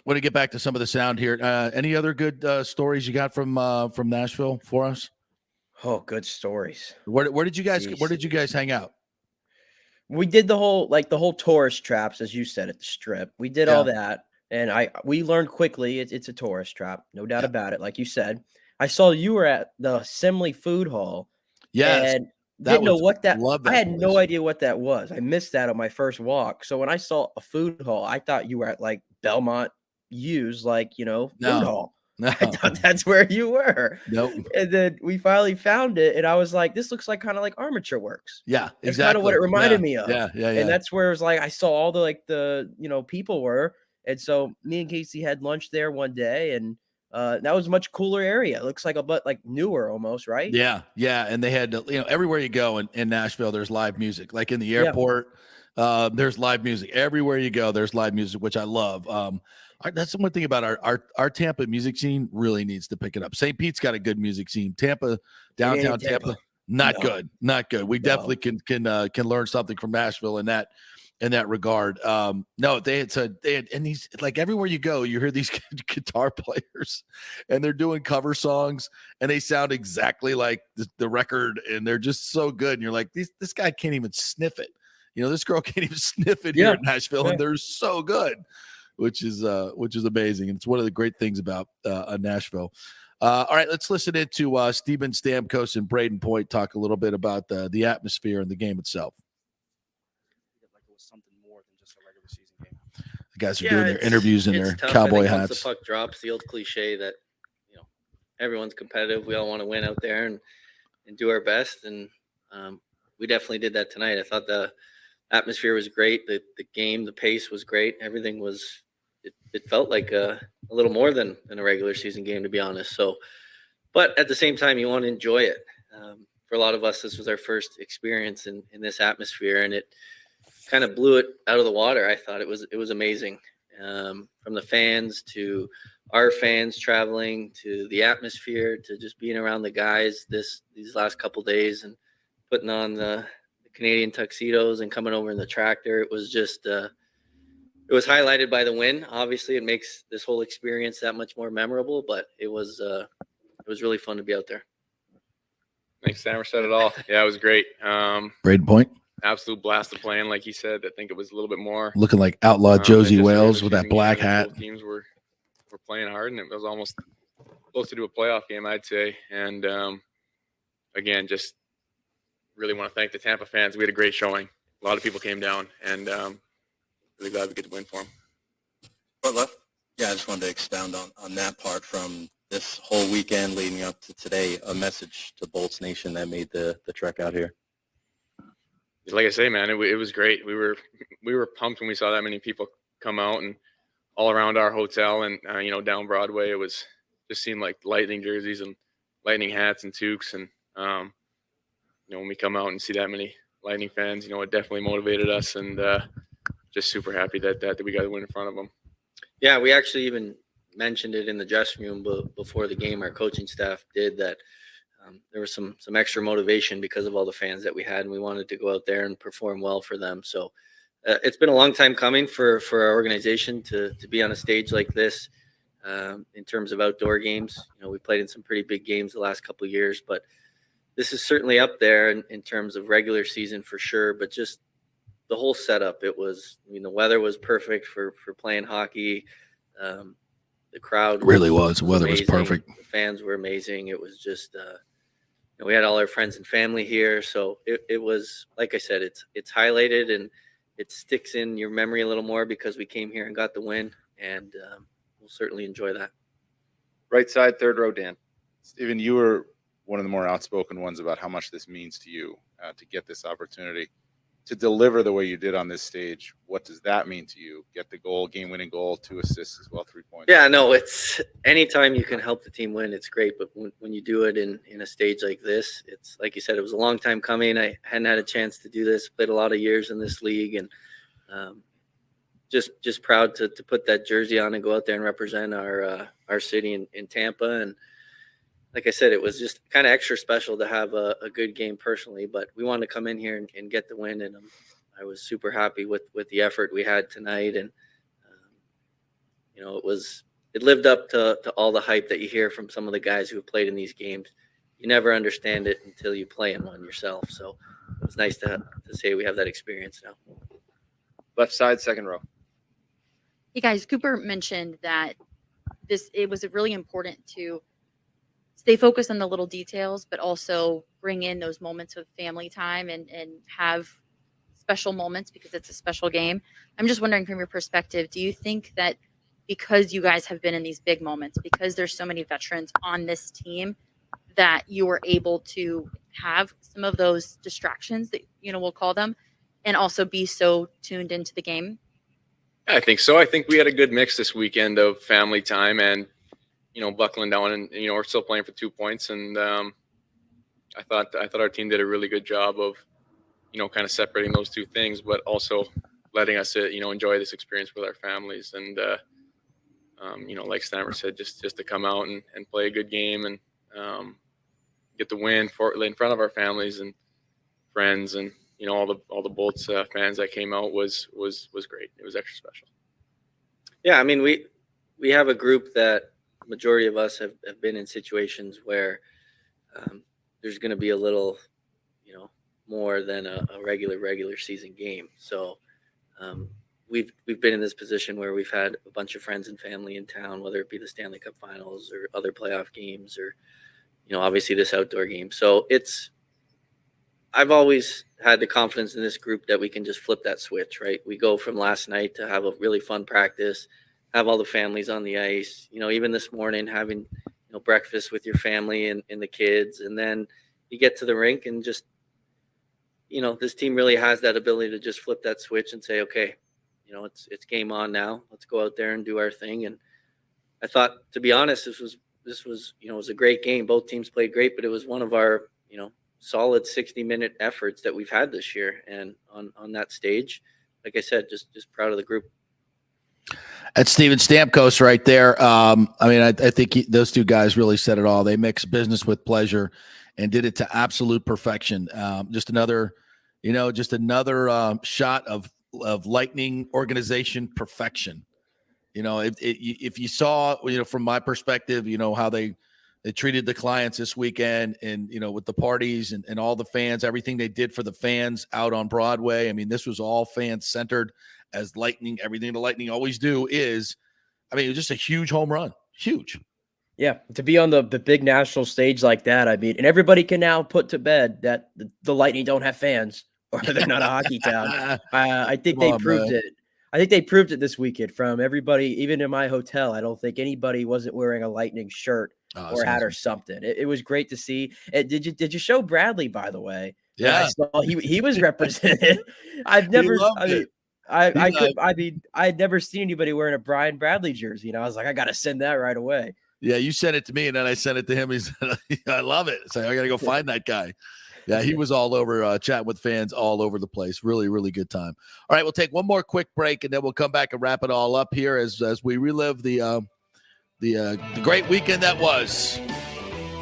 Want to get back to some of the sound here. Any other good stories you got from Nashville for us? Oh, good stories. Where did you guys hang out? We did the whole tourist traps, as you said, at the Strip. We did all that, and we learned quickly it's a tourist trap, no doubt about it. Like you said, I saw you were at the Simley Food Hall. Yes, and didn't know what that. I had place. no idea what that was. I missed that on my first walk. So when I saw a food hall, I thought you were at like Belmont U's, food hall. No. I thought that's where you were. Nope. And then we finally found it, and I was like, "This looks like kind of like Armature Works." Yeah, That's exactly. kind of what it reminded me of. Yeah. And that's where it was like I saw all the people were, and so me and Casey had lunch there one day, and that was a much cooler area. It looks like newer almost, right? Yeah. And they had everywhere you go in Nashville, there's live music. Like in the airport, there's live music. Everywhere you go, there's live music, which I love. That's the one thing about our Tampa music scene really needs to pick it up. St. Pete's got a good music scene. Tampa, downtown Tampa, not good. We definitely can learn something from Nashville in that regard. No, they had and these, like, everywhere you go, you hear these guitar players and they're doing cover songs and they sound exactly like the record, and they're just so good. And you're like, this guy can't even sniff it. This girl can't even sniff it here in Nashville, and they're so good, which is amazing. And it's one of the great things about Nashville. All right, let's listen into Steven Stamkos and Braden Point talk a little bit about the atmosphere and the game itself. The guys are doing their interviews in their cowboy hats. Once the puck drops, the old cliche that everyone's competitive. We all want to win out there and do our best, and we definitely did that tonight. I thought the atmosphere was great. The game, the pace was great. Everything was. It felt like a little more than a regular season game, to be honest. So, but at the same time, you want to enjoy it. For a lot of us, this was our first experience in this atmosphere, and it kind of blew it out of the water. I thought it was amazing, from the fans to our fans traveling to the atmosphere to just being around the guys these last couple days and putting on the Canadian tuxedos and coming over in the tractor. It was just it was highlighted by the win. Obviously, it makes this whole experience that much more memorable, but it was really fun to be out there. Thanks, Sammer said it all. Yeah, it was great. Braden Point. Absolute blast of playing, like he said. I think it was a little bit more looking like outlaw Josie Wales with that black hat. Both teams were playing hard, and it was almost close to a playoff game, I'd say. And again, just really want to thank the Tampa fans. We had a great showing. A lot of people came down, and really glad we get to win for them. Yeah, I just wanted to expound on that part from this whole weekend leading up to today. A message to Bolts Nation that made the trek out here. Like I say, man, it was great. We were pumped when we saw that many people come out and all around our hotel and down Broadway. It was just seemed like Lightning jerseys and Lightning hats and toques, and when we come out and see that many Lightning fans, it definitely motivated us, and just super happy that we got to win in front of them. Yeah, we actually even mentioned it in the dressing room before the game. Our coaching staff did that. There was some extra motivation because of all the fans that we had, and we wanted to go out there and perform well for them. So it's been a long time coming for our organization to be on a stage like this in terms of outdoor games. We played in some pretty big games the last couple of years, but this is certainly up there in terms of regular season for sure. But just the whole setup, the weather was perfect for playing hockey. The crowd Really was. The weather was amazing. perfect. The fans were amazing. It was just, we had all our friends and family here. So it was, like I said, it's highlighted and it sticks in your memory a little more because we came here and got the win, and we'll certainly enjoy that. Right side, third row, Dan. Steven, you were one of the more outspoken ones about how much this means to you to get this opportunity to deliver the way you did on this stage. What does that mean to you? Get the goal, game-winning goal, 2 assists as well, 3 points. Yeah, no, it's anytime you can help the team win, it's great. But when you do it in a stage like this, it's like you said, it was a long time coming. I hadn't had a chance to do this, played a lot of years in this league, and just proud to put that jersey on and go out there and represent our city in Tampa. And like I said, it was just kind of extra special to have a good game personally, but we wanted to come in here and get the win. And I was super happy with the effort we had tonight. And, it lived up to all the hype that you hear from some of the guys who have played in these games. You never understand it until you play in one yourself. So it was nice to say we have that experience now. Left side, second row. Hey guys, Cooper mentioned that it was really important to stay focused on the little details, but also bring in those moments of family time and have special moments because it's a special game. I'm just wondering from your perspective, do you think that because you guys have been in these big moments, because there's so many veterans on this team, that you were able to have some of those distractions that, we'll call them, and also be so tuned into the game? I think so. I think we had a good mix this weekend of family time and, buckling down, and, we're still playing for 2 points. And I thought our team did a really good job of, kind of separating those two things, but also letting us, enjoy this experience with our families. And, like Stammer said, just to come out and play a good game and get the win in front of our families and friends and, all the Bolts fans that came out was great. It was extra special. Yeah, I mean, we have a group that majority of us have been in situations where there's going to be a little, more than a regular season game. So we've been in this position where we've had a bunch of friends and family in town, whether it be the Stanley Cup Finals or other playoff games or, obviously this outdoor game. So I've always had the confidence in this group that we can just flip that switch, right? We go from last night to have a really fun practice, have all the families on the ice, even this morning having, breakfast with your family and the kids. And then you get to the rink and just, this team really has that ability to just flip that switch and say, okay, it's game on now. Let's go out there and do our thing. And I thought, to be honest, this was, it was a great game. Both teams played great, but it was one of our, solid 60-minute efforts that we've had this year. And on that stage, like I said, just proud of the group. That's Steven Stamkos right there. I think those two guys really said it all. They mixed business with pleasure and did it to absolute perfection. Just another shot of Lightning organization perfection. If you saw, from my perspective, how they treated the clients this weekend and, with the parties and all the fans, everything they did for the fans out on Broadway. I mean, this was all fan centered as Lightning. Everything the Lightning always do is, it was just a huge home run. Huge. Yeah. To be on the big national stage like that. And everybody can now put to bed that the Lightning don't have fans or they're not a hockey town. I think they proved it. I think they proved it this weekend from everybody, even in my hotel. I don't think anybody wasn't wearing a Lightning shirt or hat or something. It was great to see. Did you show Bradley, by the way? Yeah, I saw he was represented. I've never. I had never seen anybody wearing a Brian Bradley jersey. I was like, I got to send that right away. Yeah, you sent it to me, and then I sent it to him. He said, I love it. So I got to go find that guy. Yeah, he was all over chatting with fans all over the place. Really, really good time. All right, we'll take one more quick break, and then we'll come back and wrap it all up here as we relive the the great weekend that was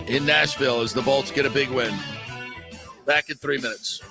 in Nashville as the Bolts get a big win. Back in 3 minutes.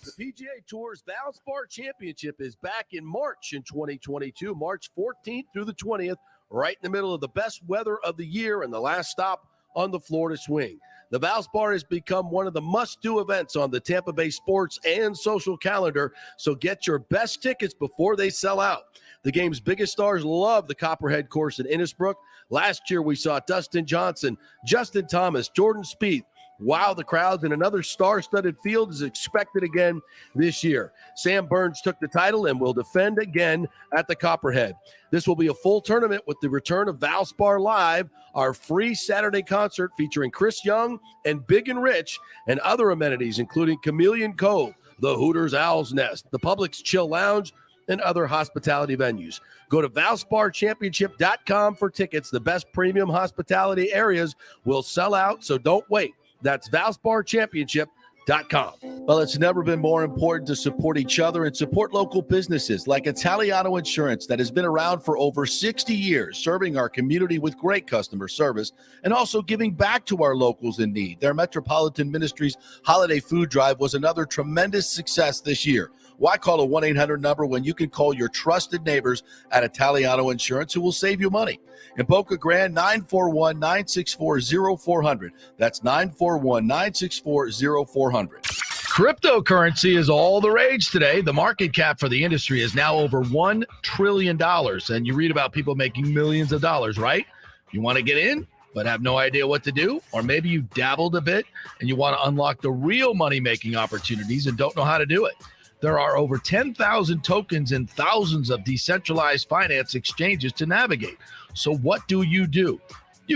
The PGA Tour's Valspar Championship is back in March in 2022, March 14th through the 20th, right in the middle of the best weather of the year and the last stop on the Florida swing. The Valspar has become one of the must-do events on the Tampa Bay sports and social calendar, so get your best tickets before they sell out. The game's biggest stars love the Copperhead course in Innisbrook. Last year, we saw Dustin Johnson, Justin Thomas, Jordan Spieth. Wow, the crowds, and another star-studded field is expected again this year. Sam Burns took the title and will defend again at the Copperhead. This will be a full tournament with the return of Valspar Live, our free Saturday concert featuring Chris Young and Big and Rich, and other amenities including Chameleon Cove, the Hooters Owl's Nest, the Publix Chill Lounge, and other hospitality venues. Go to ValsparChampionship.com for tickets. The best premium hospitality areas will sell out, so don't wait. That's ValsparChampionship.com. Well, it's never been more important to support each other and support local businesses like Italiano Insurance that has been around for over 60 years, serving our community with great customer service and also giving back to our locals in need. Their Metropolitan Ministries Holiday Food Drive was another tremendous success this year. Why call a 1-800 number when you can call your trusted neighbors at Italiano Insurance who will save you money? In Boca Grande, 941-964-0400. That's 941-964-0400. Cryptocurrency is all the rage today. The market cap for the industry is now over $1 trillion. And you read about people making millions of dollars, right? You want to get in, but have no idea what to do? Or maybe you dabbled a bit and you want to unlock the real money-making opportunities and don't know how to do it. There are over 10,000 tokens and thousands of decentralized finance exchanges to navigate. So what do? You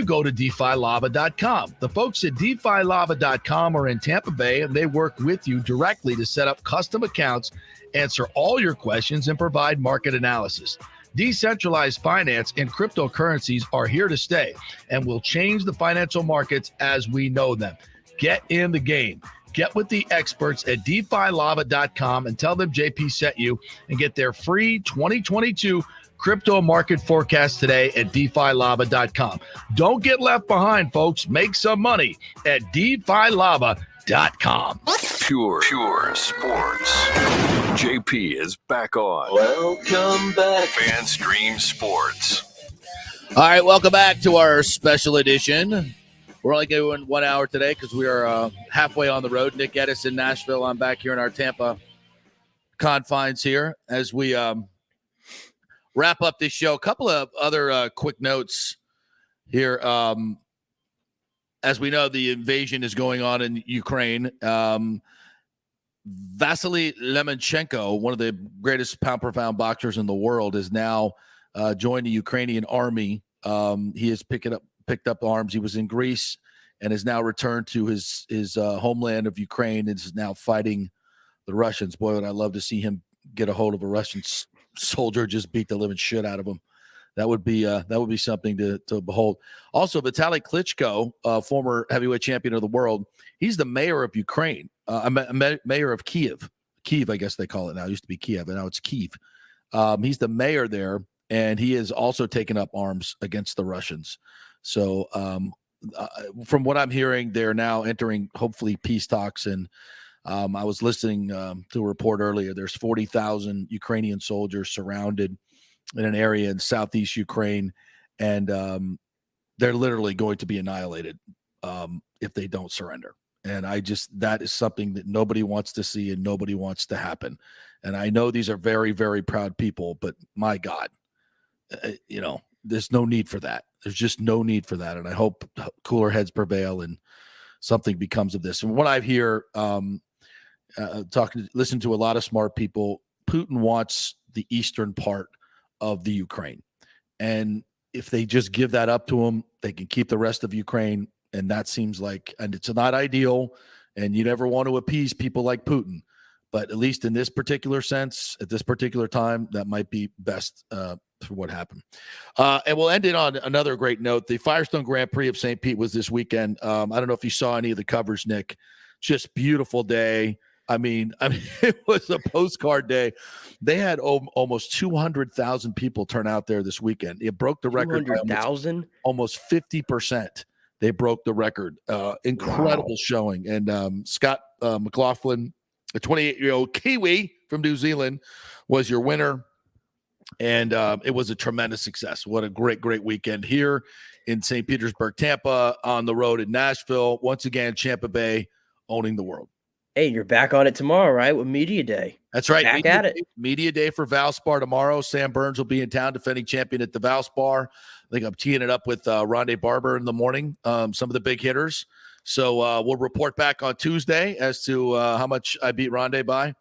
go to DeFiLava.com. The folks at DeFiLava.com are in Tampa Bay, and they work with you directly to set up custom accounts, answer all your questions, and provide market analysis. Decentralized finance and cryptocurrencies are here to stay and will change the financial markets as we know them. Get in the game. Get with the experts at DeFiLava.com and tell them JP sent you and get their free 2022 crypto market forecast today at DeFiLava.com. Don't get left behind, folks. Make some money at DeFiLava.com. Pure sports. JP is back on. Welcome back. FanStream Sports. All right, welcome back to our special edition. We're only going 1 hour today because we are halfway on the road. Nick Edis in Nashville. I'm back here in our Tampa confines here as we wrap up this show. A couple of other quick notes here. As we know, the invasion is going on in Ukraine. Vasily Lomachenko, one of the greatest pound-per-pound boxers in the world, is now joined the Ukrainian army. He has picked up arms. He was in Greece and has now returned to his homeland of Ukraine and is now fighting the Russians. Boy, would I love to see him get a hold of a Russian soldier, just beat the living shit out of him. That would be something to behold. Also, Vitaly Klitschko, former heavyweight champion of the world, he's the mayor of Ukraine, mayor of Kiev. Kiev, I guess they call it now. It used to be Kiev, and now it's Kiev. He's the mayor there, and he has also taken up arms against the Russians. So from what I'm hearing, they're now entering, hopefully, peace talks. And I was listening to a report earlier. There's 40,000 Ukrainian soldiers surrounded in an area in southeast Ukraine, and they're literally going to be annihilated if they don't surrender. And that is something that nobody wants to see and nobody wants to happen. And I know these are very, very proud people, but my God, there's no need for that. There's just no need for that. And I hope cooler heads prevail and something becomes of this. And what I hear, listen to a lot of smart people, Putin wants the eastern part of the Ukraine. And if they just give that up to him, they can keep the rest of Ukraine. And that seems like, and it's not ideal, and you never want to appease people like Putin. But at least in this particular sense, at this particular time, that might be best for what happened. And we'll end it on another great note. The Firestone Grand Prix of St. Pete was this weekend. I don't know if you saw any of the coverage, Nick. Just beautiful day. I mean, it was a postcard day. They had almost 200,000 people turn out there this weekend. It broke the record by 200,000? Almost 50%. They broke the record. Incredible showing. And Scott McLaughlin, a 28-year-old Kiwi from New Zealand, was your winner. And it was a tremendous success. What a great weekend here in St. Petersburg, Tampa, on the road in Nashville. Once again, Tampa Bay owning the world. Hey, you're back on it tomorrow, right? With Media Day. That's right. Back at it. Media Day for Valspar tomorrow. Sam Burns will be in town, defending champion at the Valspar. I think I'm teeing it up with Rondé Barber in the morning, some of the big hitters. So we'll report back on Tuesday as to how much I beat Rondé by.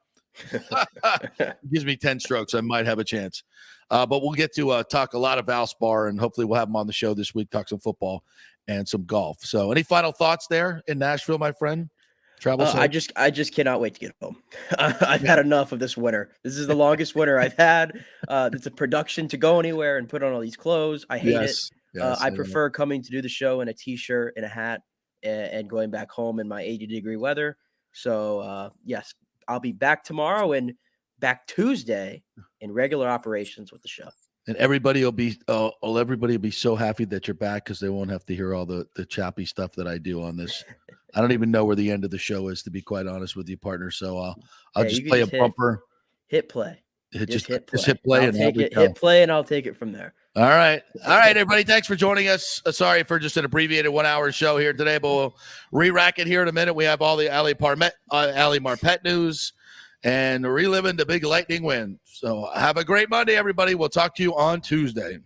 Gives me 10 strokes. I might have a chance. But we'll get to talk a lot of Valspar, and hopefully we'll have him on the show this week, talk some football and some golf. So any final thoughts there in Nashville, my friend? Travel. I just cannot wait to get home. I've had enough of this winter. This is the longest winter I've had. It's a production to go anywhere and put on all these clothes. I hate it. Yes, I prefer coming to do the show in a t-shirt and a hat and going back home in my 80-degree weather. So yes, I'll be back tomorrow and back Tuesday in regular operations with the show. And everybody will be so happy that you're back because they won't have to hear all the choppy stuff that I do on this. I don't even know where the end of the show is, to be quite honest with you, partner. So I'll just play a bumper. Hit play. Just hit play. And hit play, and I'll take it from there. All right, everybody. Thanks for joining us. Sorry for just an abbreviated 1 hour show here today, but we'll re-rack it here in a minute. We have all the Ali Marpet news and reliving the big Lightning win. So have a great Monday, everybody. We'll talk to you on Tuesday.